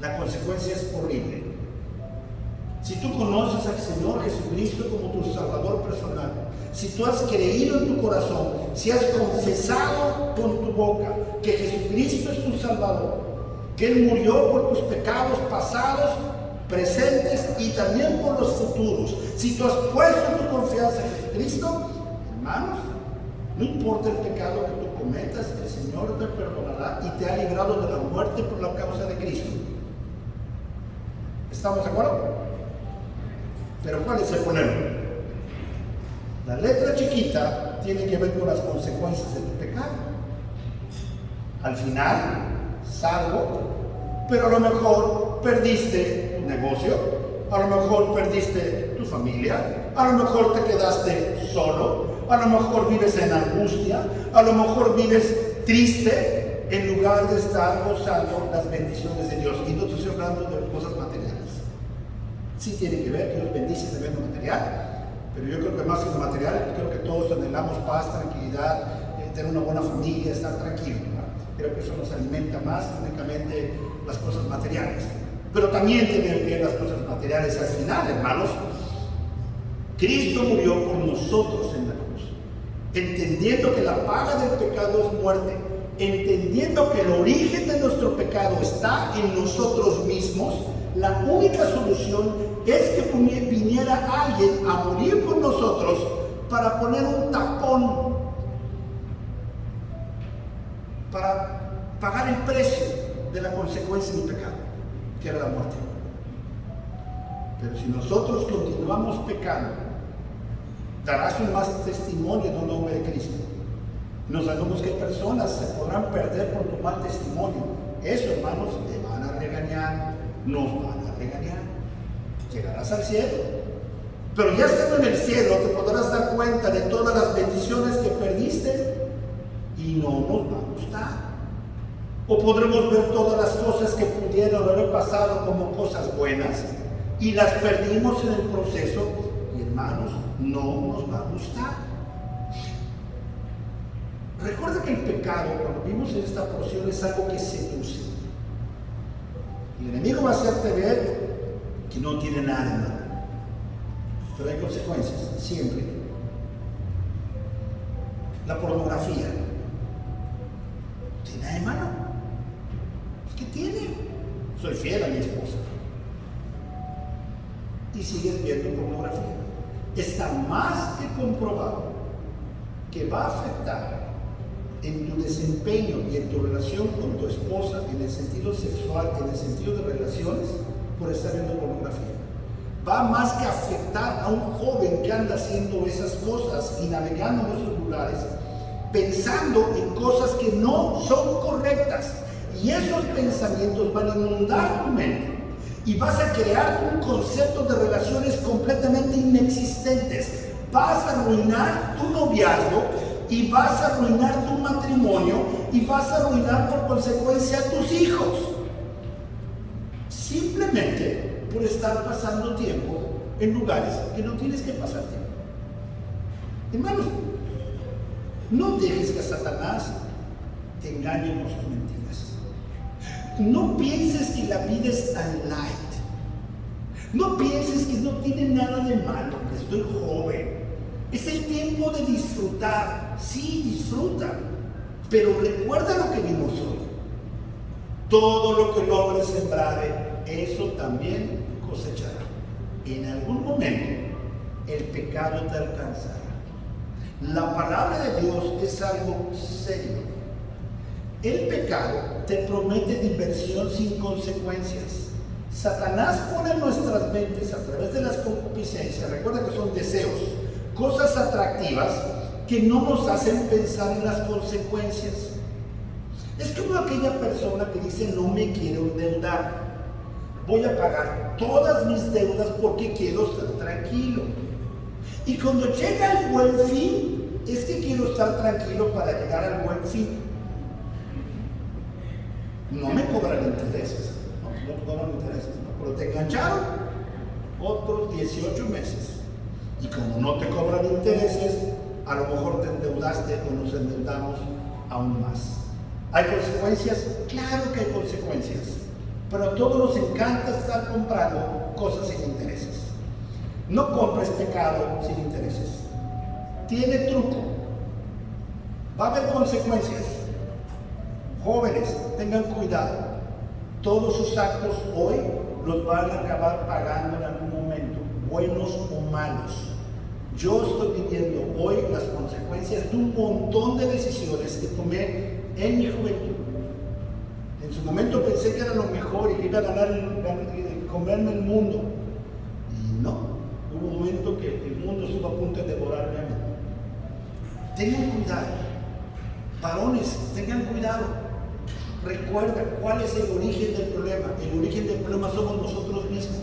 La consecuencia es horrible. Si tú conoces al Señor Jesucristo como tu Salvador personal, si tú has creído en tu corazón, si has confesado con tu boca que Jesucristo es tu Salvador, que Él murió por tus pecados pasados, presentes y también por los futuros, si tú has puesto tu confianza en Jesucristo, hermanos, no importa el pecado que tú cometas, el Señor te perdonará y te ha librado de la muerte por la causa de Cristo. ¿Estamos de acuerdo? Pero ¿cuál es el problema? La letra chiquita tiene que ver con las consecuencias de tu pecado. Al final, salvo, pero a lo mejor perdiste tu negocio, a lo mejor perdiste tu familia, a lo mejor te quedaste solo, a lo mejor vives en angustia, a lo mejor vives triste, en lugar de estar gozando las bendiciones de Dios. Y no estoy hablando de cosas materiales. Sí tiene que ver, Dios bendice también lo material, pero yo creo que más que lo material, creo que todos anhelamos paz, tranquilidad, tener una buena familia, estar tranquilo, ¿no? Creo que eso nos alimenta más que únicamente las cosas materiales. Pero también tienen que ver las cosas materiales al final, hermanos. Cristo murió por nosotros en la cruz, entendiendo que la paga del pecado es muerte, entendiendo que el origen de nuestro pecado está en nosotros mismos. La única solución es que viniera alguien a morir por nosotros para poner un tapón, para pagar el precio de la consecuencia del pecado, que era la muerte. Pero si nosotros continuamos pecando, darás un más testimonio en el nombre de Cristo. No sabemos qué personas se podrán perder por tu mal testimonio. Eso, hermanos, te van a regañar, nos van a regañar. Llegarás al cielo, pero ya estando en el cielo te podrás dar cuenta de todas las bendiciones que perdiste y no nos va a gustar. O podremos ver todas las cosas que pudieron haber pasado como cosas buenas y las perdimos en el proceso Y hermanos, no nos va a gustar. Recuerda que el pecado, cuando vimos en esta porción, es algo que seduce. El enemigo va a hacerte ver que no tiene nada de malo, pero hay consecuencias, siempre. La pornografía, ¿tiene nada de malo? ¿Qué tiene? Soy fiel a mi esposa. Y sigues viendo pornografía. Está más que comprobado que va a afectar en tu desempeño y en tu relación con tu esposa, en el sentido sexual, en el sentido de relaciones, por estar viendo pornografía. Va más que afectar a un joven que anda haciendo esas cosas y navegando en esos lugares, pensando en cosas que no son correctas. Y esos pensamientos van a inundar tu mente y vas a crear un concepto de relaciones completamente inexistentes. Vas a arruinar tu noviazgo y vas a arruinar tu matrimonio y vas a arruinar por consecuencia a tus hijos. Simplemente por estar pasando tiempo en lugares que no tienes que pasar tiempo. Hermanos, no dejes que Satanás te engañe con sus mentiras. No pienses que la vida es tan light. No pienses que no tiene nada de malo, que estoy joven. Es el tiempo de disfrutar. Sí, disfruta. Pero recuerda lo que vimos hoy. Todo lo que el hombre sembrare, eso también cosechará. En algún momento, el pecado te alcanzará. La palabra de Dios es algo serio. El pecado te promete diversión sin consecuencias. Satanás pone en nuestras mentes a través de las concupiscencias, recuerda que son deseos, cosas atractivas que no nos hacen pensar en las consecuencias. Es como aquella persona que dice: no me quiero endeudar, voy a pagar todas mis deudas porque quiero estar tranquilo. Y cuando llega el buen fin, es que quiero estar tranquilo para llegar al buen fin. No me cobran intereses, no te cobran intereses, ¿no? Pero te engancharon otros 18 meses. Y como no te cobran intereses, a lo mejor te endeudaste o nos endeudamos aún más. ¿Hay consecuencias? Claro que hay consecuencias. Pero a todos nos encanta estar comprando cosas sin intereses. No compres pecado sin intereses. Tiene truco. Va a haber consecuencias. Jóvenes, tengan cuidado. Todos sus actos hoy los van a acabar pagando en algún momento, buenos o malos. Yo estoy viviendo hoy las consecuencias de un montón de decisiones que tomé en mi juventud. En su momento pensé que era lo mejor y que iba a comerme el mundo. Y no, hubo un momento que el mundo estuvo a punto de devorarme a mí. Tengan cuidado. Varones, tengan cuidado. Recuerda cuál es el origen del problema. El origen del problema somos nosotros mismos.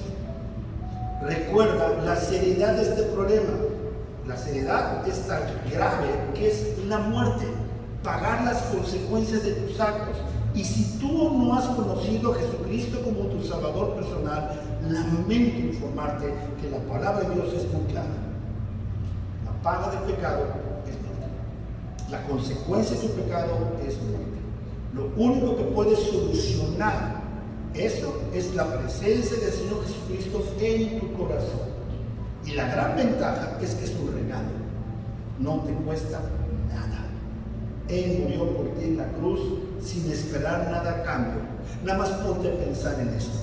Recuerda la seriedad de este problema. La seriedad es tan grave que es la muerte, pagar las consecuencias de tus actos. Y si tú no has conocido a Jesucristo como tu Salvador personal, lamento informarte que la palabra de Dios es muy clara. La paga del pecado es muerte. La consecuencia de tu pecado es muerte. Lo único que puede solucionar eso es la presencia del Señor Jesucristo en tu corazón. Y la gran ventaja es que es un regalo. No te cuesta nada. Él murió por ti en la cruz sin esperar nada a cambio. Nada más ponte a pensar en esto.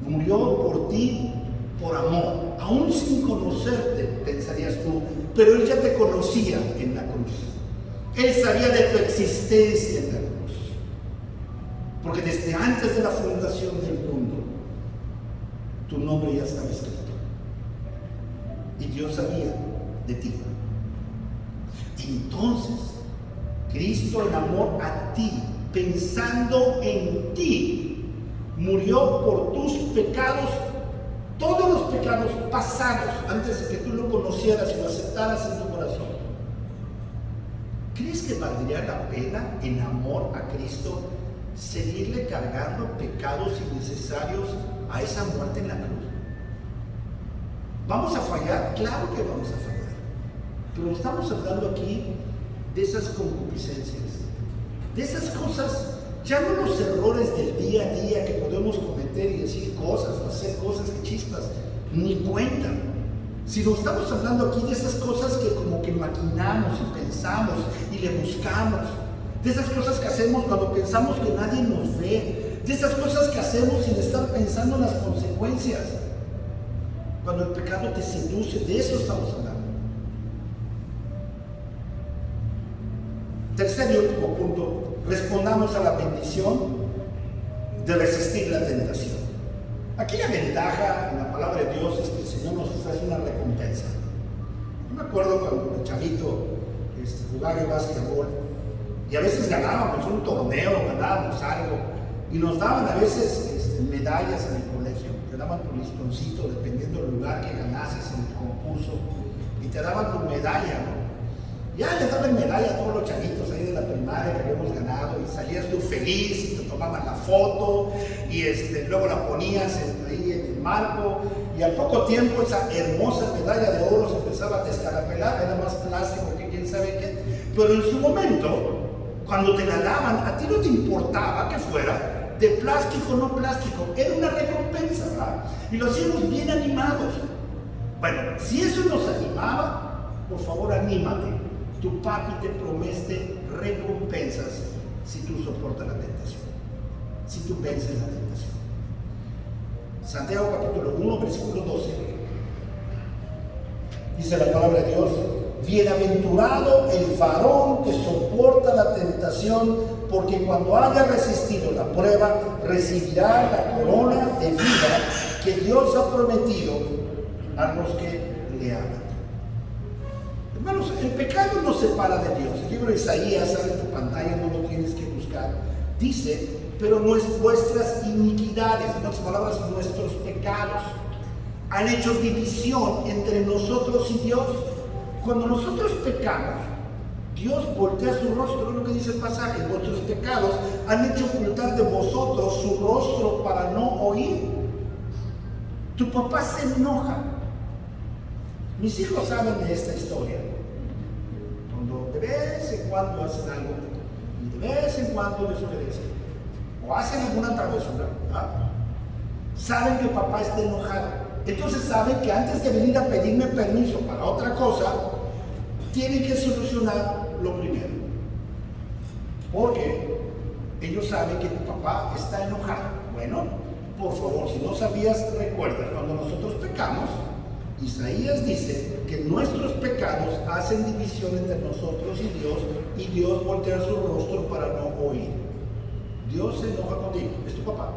Murió por ti por amor. Aún sin conocerte, pensarías tú, pero Él ya te conocía en la cruz. Él sabía de tu existencia en la cruz. Porque desde antes de la fundación del mundo, tu nombre ya estaba escrito. Y Dios sabía de ti. Entonces, Cristo en amor a ti, pensando en ti, murió por tus pecados, todos los pecados pasados, antes de que tú lo conocieras y lo aceptaras en tu corazón. ¿Crees que valdría la pena, en amor a Cristo, seguirle cargando pecados innecesarios a esa muerte en la cruz? ¿Vamos a fallar? Claro que vamos a fallar. Pero estamos hablando aquí de esas concupiscencias, de esas cosas, ya no los errores del día a día que podemos cometer y decir cosas o hacer cosas que chispas, ni cuentan. Sino estamos hablando aquí de esas cosas que como que maquinamos y pensamos y le buscamos, de esas cosas que hacemos cuando pensamos que nadie nos ve, de esas cosas que hacemos sin estar pensando en las consecuencias. Cuando el pecado te seduce, de eso estamos hablando. Tercer y último punto, respondamos a la bendición de resistir la tentación. Aquí la ventaja en la palabra de Dios es que el Señor nos ofrece una recompensa. Yo me acuerdo cuando de chavito jugaba el básquetbol y a veces ganábamos un torneo, ganábamos algo y nos daban a veces medallas en el colegio. Te daban tu listoncito dependiendo del lugar que ganases en el concurso y te daban tu medalla, ¿no? Ya les daban medalla a todos los chavitos ahí de la primaria que habíamos ganado y salías tú feliz y te tomaban la foto y luego la ponías ahí en el marco y al poco tiempo esa hermosa medalla de oro se empezaba a descarapelar, era más plástico que quién sabe qué, pero en su momento, cuando te la daban, a ti no te importaba que fuera de plástico o no plástico, era una recompensa, ¿verdad? Y lo hacíamos bien animados. Bueno, si eso nos animaba, por favor anímate. Tu papi te promete recompensas si tú soportas la tentación, si tú vences la tentación. Santiago capítulo 1, versículo 12. Dice la palabra de Dios: bienaventurado el varón que soporta la tentación, porque cuando haya resistido la prueba, recibirá la corona de vida que Dios ha prometido a los que le aman. Hermanos, el pecado nos separa de Dios. El libro de Isaías sale en tu pantalla, no lo tienes que buscar. Dice, pero vuestras iniquidades, en otras palabras, nuestros pecados, han hecho división entre nosotros y Dios. Cuando nosotros pecamos, Dios voltea su rostro, es lo que dice el pasaje. Vuestros pecados han hecho ocultar de vosotros su rostro para no oír. Tu papá se enoja. Mis hijos saben de esta historia. Cuando de vez en cuando hacen algo y de vez en cuando desobedecen o hacen alguna travesura, saben que papá está enojado. Entonces saben que antes de venir a pedirme permiso para otra cosa, tienen que solucionar lo primero. Porque ellos saben que tu papá está enojado. Bueno, por favor, si no sabías, recuerda, cuando nosotros pecamos, Isaías dice que nuestros pecados hacen división entre nosotros y Dios voltea su rostro para no oír. Dios se enoja contigo, es tu papá.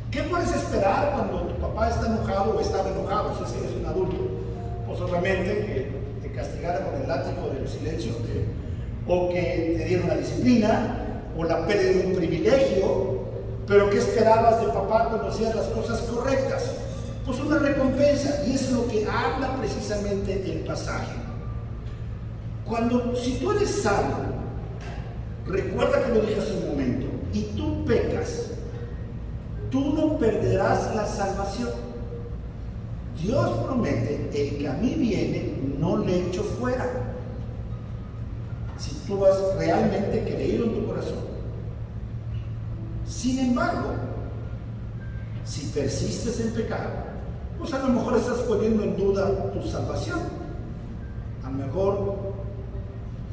¿Qué puedes esperar cuando tu papá está enojado o estaba enojado si eres un adulto? Pues obviamente que te castigara con el látigo del silencio, o que te diera una disciplina, o la pérdida de un privilegio. Pero ¿qué esperabas de papá cuando hacías las cosas correctas? Pues una recompensa, y es lo que habla precisamente el pasaje. Si tú eres salvo, recuerda que lo dije hace un momento, y tú pecas, tú no perderás la salvación. Dios promete: el que a mí viene, no le echo fuera. Si tú has realmente creído en tu corazón. Sin embargo, si persistes en pecado, pues a lo mejor estás poniendo en duda tu salvación. A lo mejor,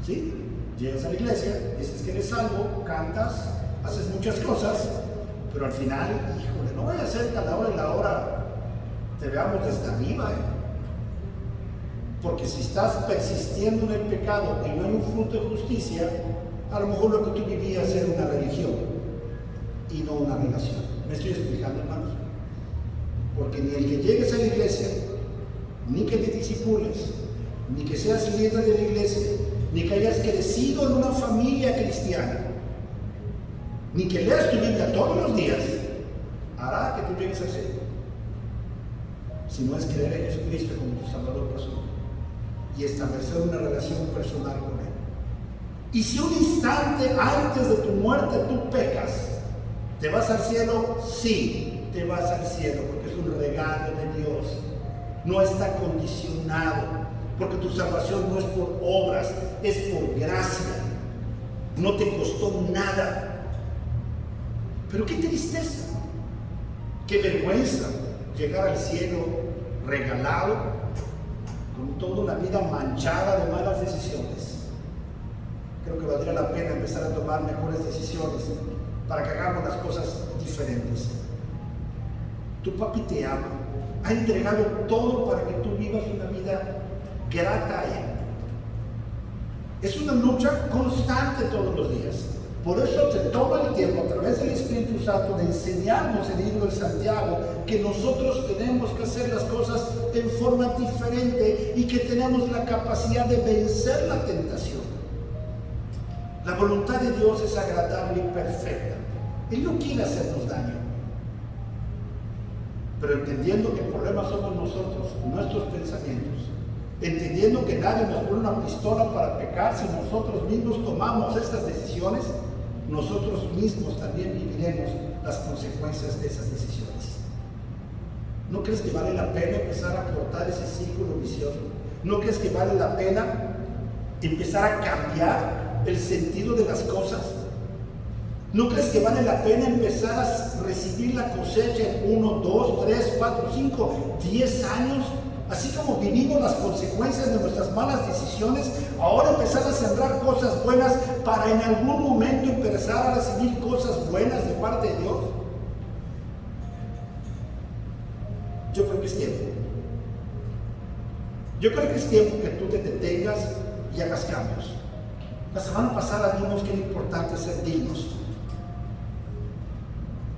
¿sí? Llegas a la iglesia, dices que eres salvo, cantas, haces muchas cosas, pero al final, híjole, no vaya a ser que a la hora y la hora te veamos desde arriba, Porque si estás persistiendo en el pecado y no en un fruto de justicia, a lo mejor lo que tú vivías era una religión y no una relación. ¿Me estoy explicando, hermanos? Porque ni el que llegues a la iglesia, ni que te disipules, ni que seas líder de la iglesia, ni que hayas crecido en una familia cristiana, ni que leas tu Biblia todos los días, hará que tú llegues al cielo. Si no es creer en Jesucristo como tu Salvador personal y establecer una relación personal con Él. Y si un instante antes de tu muerte tú pecas, ¿te vas al cielo? Sí, te vas al cielo, porque es un regalo de Dios. no está condicionado, porque tu salvación no es por obras, es por gracia. No te costó nada. Pero qué tristeza, qué vergüenza llegar al cielo regalado con toda una vida manchada de malas decisiones. Creo que valdría la pena empezar a tomar mejores decisiones para que hagamos las cosas diferentes. Tu papi te ama, ha entregado todo para que tú vivas una vida grata a Él. Es una lucha constante todos los días. Por eso se toma el tiempo a través del Espíritu Santo de enseñarnos el libro de Santiago que nosotros tenemos que hacer las cosas en forma diferente y que tenemos la capacidad de vencer la tentación. La voluntad de Dios es agradable y perfecta. Él no quiere hacernos daño. Pero entendiendo que el problema somos nosotros, nuestros pensamientos, entendiendo que nadie nos pone una pistola para pecar, si nosotros mismos tomamos estas decisiones, nosotros mismos también viviremos las consecuencias de esas decisiones. ¿No crees que vale la pena empezar a cortar ese círculo vicioso? ¿No crees que vale la pena empezar a cambiar el sentido de las cosas? ¿No crees que vale la pena empezar a recibir la cosecha en 1, 2, 3, 4, 5, 10 años? Así como vivimos las consecuencias de nuestras malas decisiones, ahora empezar a sembrar cosas buenas para en algún momento empezar a recibir cosas buenas de parte de Dios. Yo creo que es tiempo. Yo creo que es tiempo que tú te detengas y hagas cambios. La semana pasada vimos que es importante ser dignos.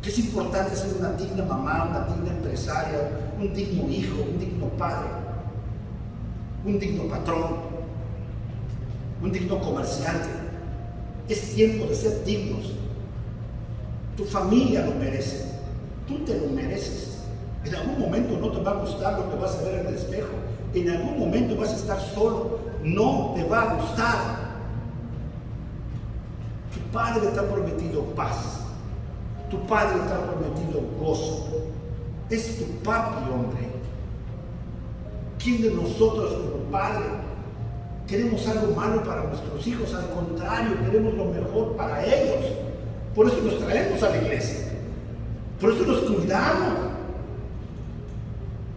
Que es importante ser una digna mamá, una digna empresaria, un digno hijo, un digno padre, un digno patrón, un digno comerciante. Es tiempo de ser dignos. Tu familia lo merece, tú te lo mereces. En algún momento no te va a gustar lo que vas a ver en el espejo. En algún momento vas a estar solo, no te va a gustar. Tu Padre te ha prometido paz. Tu Padre te ha prometido gozo. Es tu papi, hombre. ¿Quién de nosotros como padre queremos algo malo para nuestros hijos? Al contrario, queremos lo mejor para ellos. Por eso los traemos a la iglesia. Por eso los cuidamos.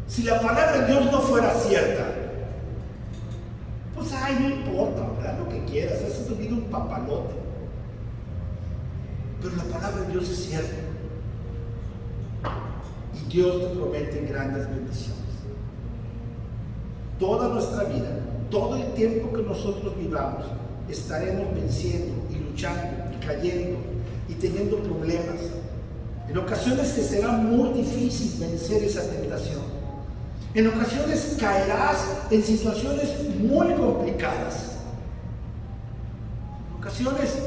Si la palabra de Dios no fuera cierta, pues ay, no importa, ¿verdad? Lo que quieras, haces tu vida un papalote. Pero la palabra de Dios es cierta. Y Dios te promete grandes bendiciones. Toda nuestra vida, todo el tiempo que nosotros vivamos, estaremos venciendo y luchando y cayendo y teniendo problemas. En ocasiones te será muy difícil vencer esa tentación. En ocasiones caerás en situaciones muy complicadas. En ocasiones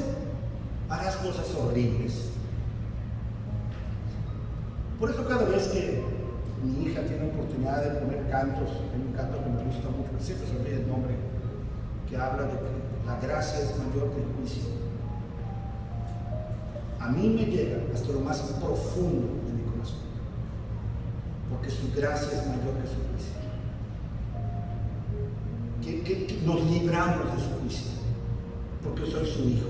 harás cosas horribles. Por eso cada vez que mi hija tiene oportunidad de poner cantos, hay un canto que me gusta mucho, que siempre se olvida el nombre, que habla de que la gracia es mayor que el juicio. A mí me llega hasta lo más profundo de mi corazón, porque su gracia es mayor que su juicio. Que nos libramos de su juicio, porque soy su hijo.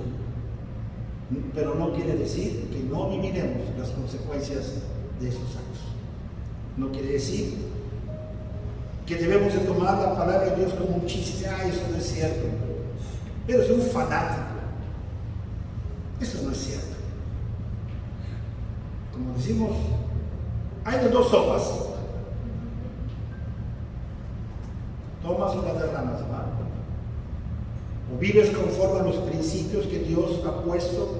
Pero no quiere decir que no viviremos las consecuencias de esos actos. No quiere decir que debemos de tomar la palabra de Dios como un chiste. Eso no es cierto. Pero es un fanático. Eso no es cierto. Como decimos, hay de dos sopas. Tomas una de ramas, ¿va? O vives conforme a los principios que Dios ha puesto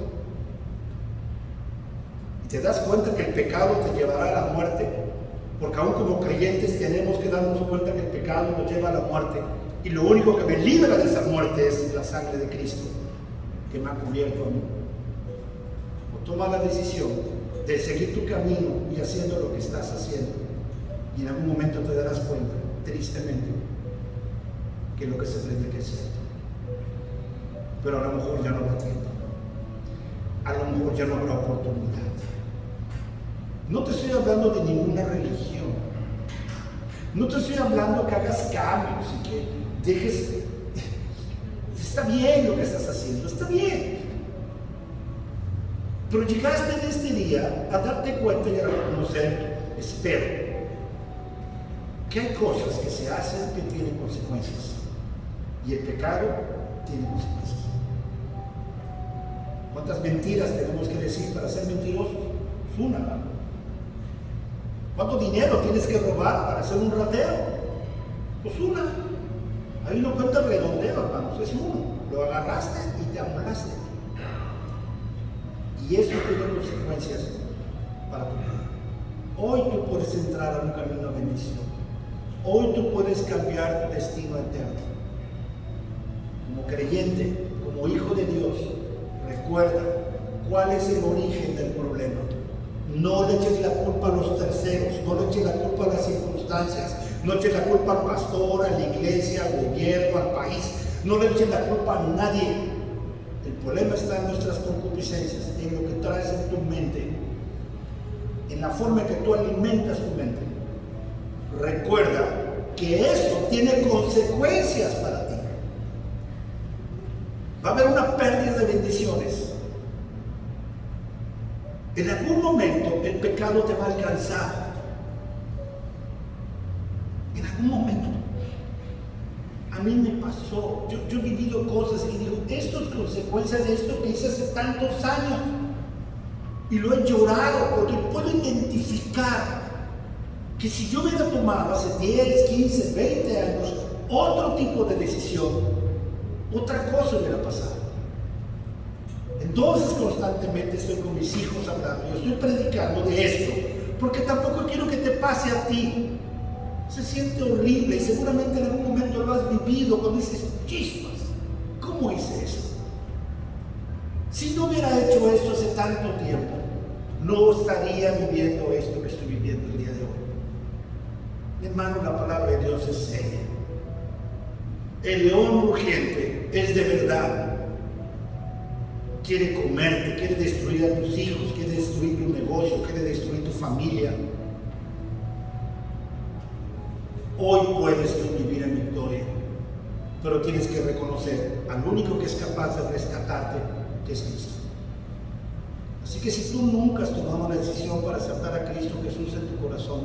y te das cuenta que el pecado te llevará a la muerte, porque aún como creyentes tenemos que darnos cuenta que el pecado nos lleva a la muerte y lo único que me libra de esa muerte es la sangre de Cristo que me ha cubierto a mí. O toma la decisión de seguir tu camino y haciendo lo que estás haciendo, y en algún momento te darás cuenta, tristemente, que lo que se predica es cierto. Pero a lo mejor ya no habrá tiempo, a lo mejor ya no habrá oportunidad. No te estoy hablando de ninguna religión, No te estoy hablando que hagas cambios y que dejes. Está bien lo que estás haciendo, está bien. Pero llegaste en este día a darte cuenta y a reconocer, espero, que hay cosas que se hacen que tienen consecuencias. Y el pecado tiene consecuencias. ¿Cuántas mentiras tenemos que decir para ser mentirosos? Es una. ¿Cuánto dinero tienes que robar para hacer un rateo? Pues una. Ahí no cuenta el redondeo, hermanos, es uno. Lo agarraste y te amolaste. Y eso tiene consecuencias para tu vida. Hoy tú puedes entrar a un camino de bendición. Hoy tú puedes cambiar tu destino eterno. Como creyente, como hijo de Dios, recuerda cuál es el origen del problema. No le eches la culpa a los terceros, no le eches la culpa a las circunstancias, no eches la culpa al pastor, a la iglesia, al gobierno, al país, no le eches la culpa a nadie. El problema está en nuestras concupiscencias, en lo que traes en tu mente, en la forma en que tú alimentas tu mente. Recuerda que esto tiene consecuencias para ti. Va a haber una pérdida de bendiciones. En algún momento el pecado te va a alcanzar. En algún momento. A mí me pasó. Yo he vivido cosas y digo, esto es consecuencia de esto que hice hace tantos años. Y lo he llorado porque puedo identificar que si yo hubiera tomado hace 10, 15, 20 años otro tipo de decisión, otra cosa hubiera pasado. Entonces constantemente estoy con mis hijos hablando, yo estoy predicando de esto, porque tampoco quiero que te pase a ti. Se siente horrible y seguramente en algún momento lo has vivido cuando dices, chispas, ¿cómo hice eso? Si no hubiera hecho esto hace tanto tiempo, no estaría viviendo esto que estoy viviendo el día de hoy. Mi hermano, la palabra de Dios es seria. El león rugiente es de verdad. Quiere comerte, quiere destruir a tus hijos, quiere destruir tu negocio, quiere destruir tu familia. Hoy puedes tú vivir en victoria, pero tienes que reconocer al único que es capaz de rescatarte, que es Cristo. Así que si tú nunca has tomado la decisión para aceptar a Cristo Jesús en tu corazón,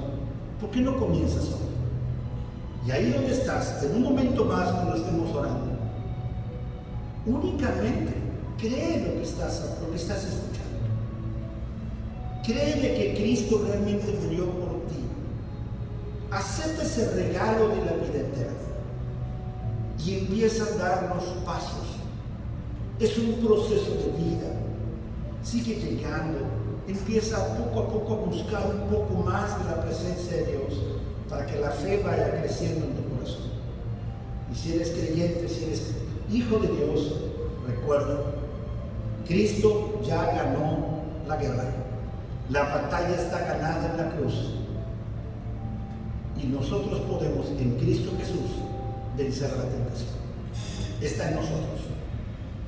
¿por qué no comienzas hoy? Y ahí donde estás, en un momento más cuando estemos orando, únicamente cree lo que estás escuchando. Créeme que Cristo realmente murió por ti. Acepta ese regalo de la vida eterna y empieza a dar los pasos. Es un proceso de vida. Sigue llegando. Empieza poco a poco a buscar un poco más de la presencia de Dios para que la fe vaya creciendo en tu corazón. Y si eres creyente, si eres hijo de Dios, recuerda, Cristo ya ganó la guerra. La batalla está ganada en la cruz. Y nosotros podemos, en Cristo Jesús, vencer la tentación. Está en nosotros.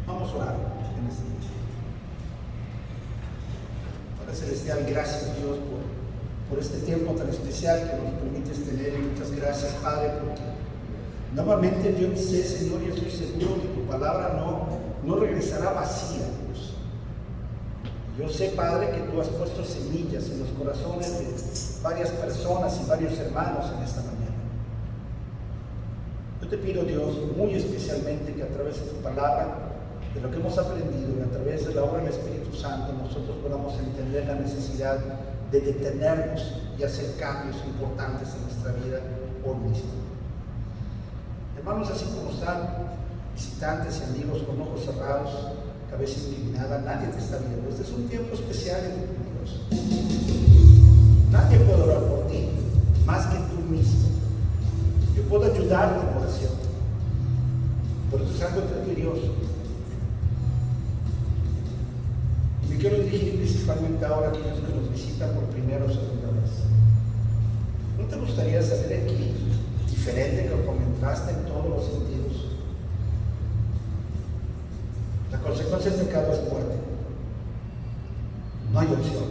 Vamos a orar en este día. Padre Celestial, gracias Dios por este tiempo tan especial que nos permites tener. Y muchas gracias, Padre, porque nuevamente yo sé, Señor, y estoy seguro que tu palabra no regresará vacía, Dios. Yo sé, Padre, que tú has puesto semillas en los corazones de varias personas y varios hermanos en esta mañana. Yo te pido, Dios, muy especialmente que a través de tu palabra, de lo que hemos aprendido y a través de la obra del Espíritu Santo, nosotros podamos entender la necesidad de detenernos y hacer cambios importantes en nuestra vida hoy mismo. Hermanos, así como están visitantes y amigos con ojos cerrados, cabeza inclinada, nadie te está viendo. Este es un tiempo especial de Dios. Nadie puede orar por ti más que tú mismo. Yo puedo ayudarte en oración, pero esto es algo entre tú y Dios. Y me quiero dirigir principalmente ahora a aquellos que nos visitan por primera o segunda vez. ¿No te gustaría salir aquí diferente que como entraste en todos los sentidos? La consecuencia del pecado es muerte. No hay opción.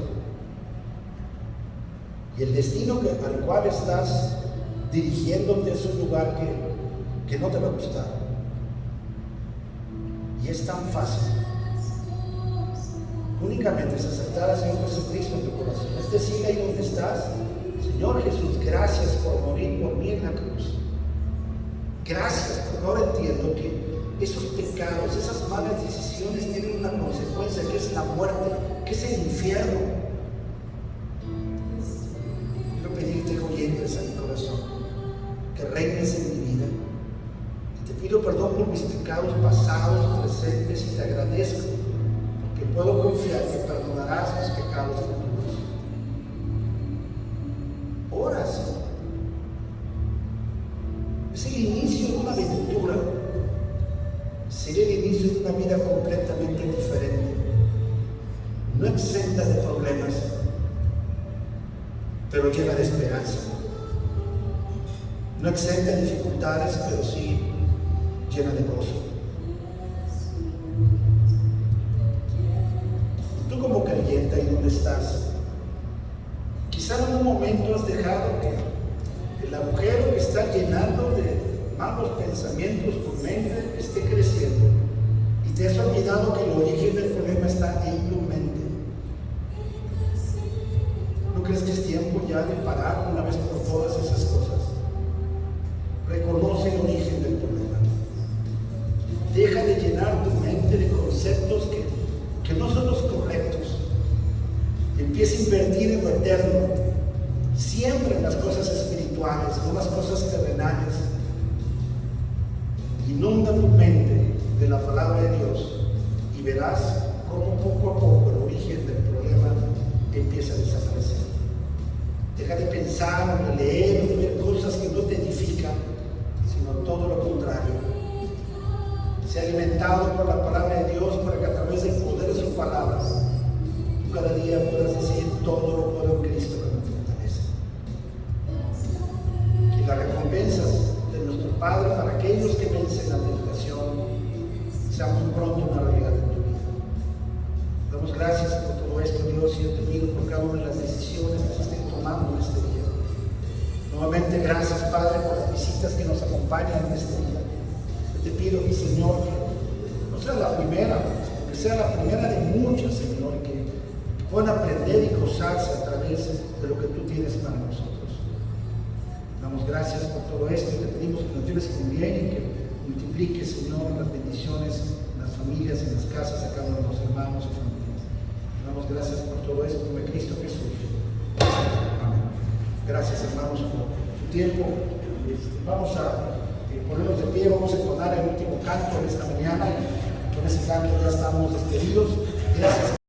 Y el destino al cual estás dirigiéndote a un lugar que no te va a gustar. Y es tan fácil. Únicamente es aceptar al Señor Jesucristo en tu corazón. Es decir, ahí donde estás: Señor Jesús, gracias por morir por mí en la cruz. Gracias, porque ahora entiendo que esos pecados, esas malas decisiones tienen una consecuencia, que es la muerte, que es el infierno. Quiero pedirte que hoy entres a mi corazón, que reines en mi vida. Y te pido perdón por mis pecados pasados, presentes, y te agradezco porque puedo confiar que perdonarás mis pecados futuros. Ora, Señor. Es el inicio de una aventura. Sería el inicio de una vida completamente diferente, no exenta de problemas, pero llena de esperanza. No exenta de dificultades, pero sí llena de gozo. Y tú, como creyente, ahí donde estás, quizá en un momento has dejado que el agujero que está llenando de malos pensamientos tu mente esté creciendo, y te has olvidado que el origen del problema está en tu mente. ¿No crees que es tiempo ya de parar una vez por todas esas cosas? Reconoce el origen del problema. Deja de llenar tu mente de conceptos que no son los correctos. Empieza a invertir en lo eterno, siempre en las cosas espirituales, no las cosas terrenales. Inunda tu mente de la palabra de Dios y verás cómo poco a poco el origen del problema empieza a desaparecer. Deja de pensar, de leer, de ver cosas que no te edifican, sino todo lo contrario. Sé alimentado por la palabra de Dios para que a través del poder de su palabra tú cada día puedas decir: todo lo puedo en Cristo que me fortalece. Que las recompensas de nuestro Padre para aquellos que vencen la tentación sea muy pronto una realidad en tu vida. Damos gracias por todo esto, Dios, y yo te pido por cada una de las decisiones que se estén tomando en este día. Nuevamente, gracias, Padre, por las visitas que nos acompañan en este día. Yo te pido, mi Señor, que no sea la primera, que sea la primera de muchas, Señor, que puedan aprender y gozarse a través de lo que tú tienes para nosotros. Damos gracias por todo esto y te pedimos que nos lleves con bien y que multipliques, Señor, las bendiciones en las familias, en las casas, a cada uno de los hermanos y familias. Damos gracias por todo esto en Cristo Jesús. Amén. Gracias, hermanos, por su tiempo. Vamos a ponernos de pie, vamos a entonar el último canto de esta mañana, y con ese canto ya estamos despedidos. Gracias.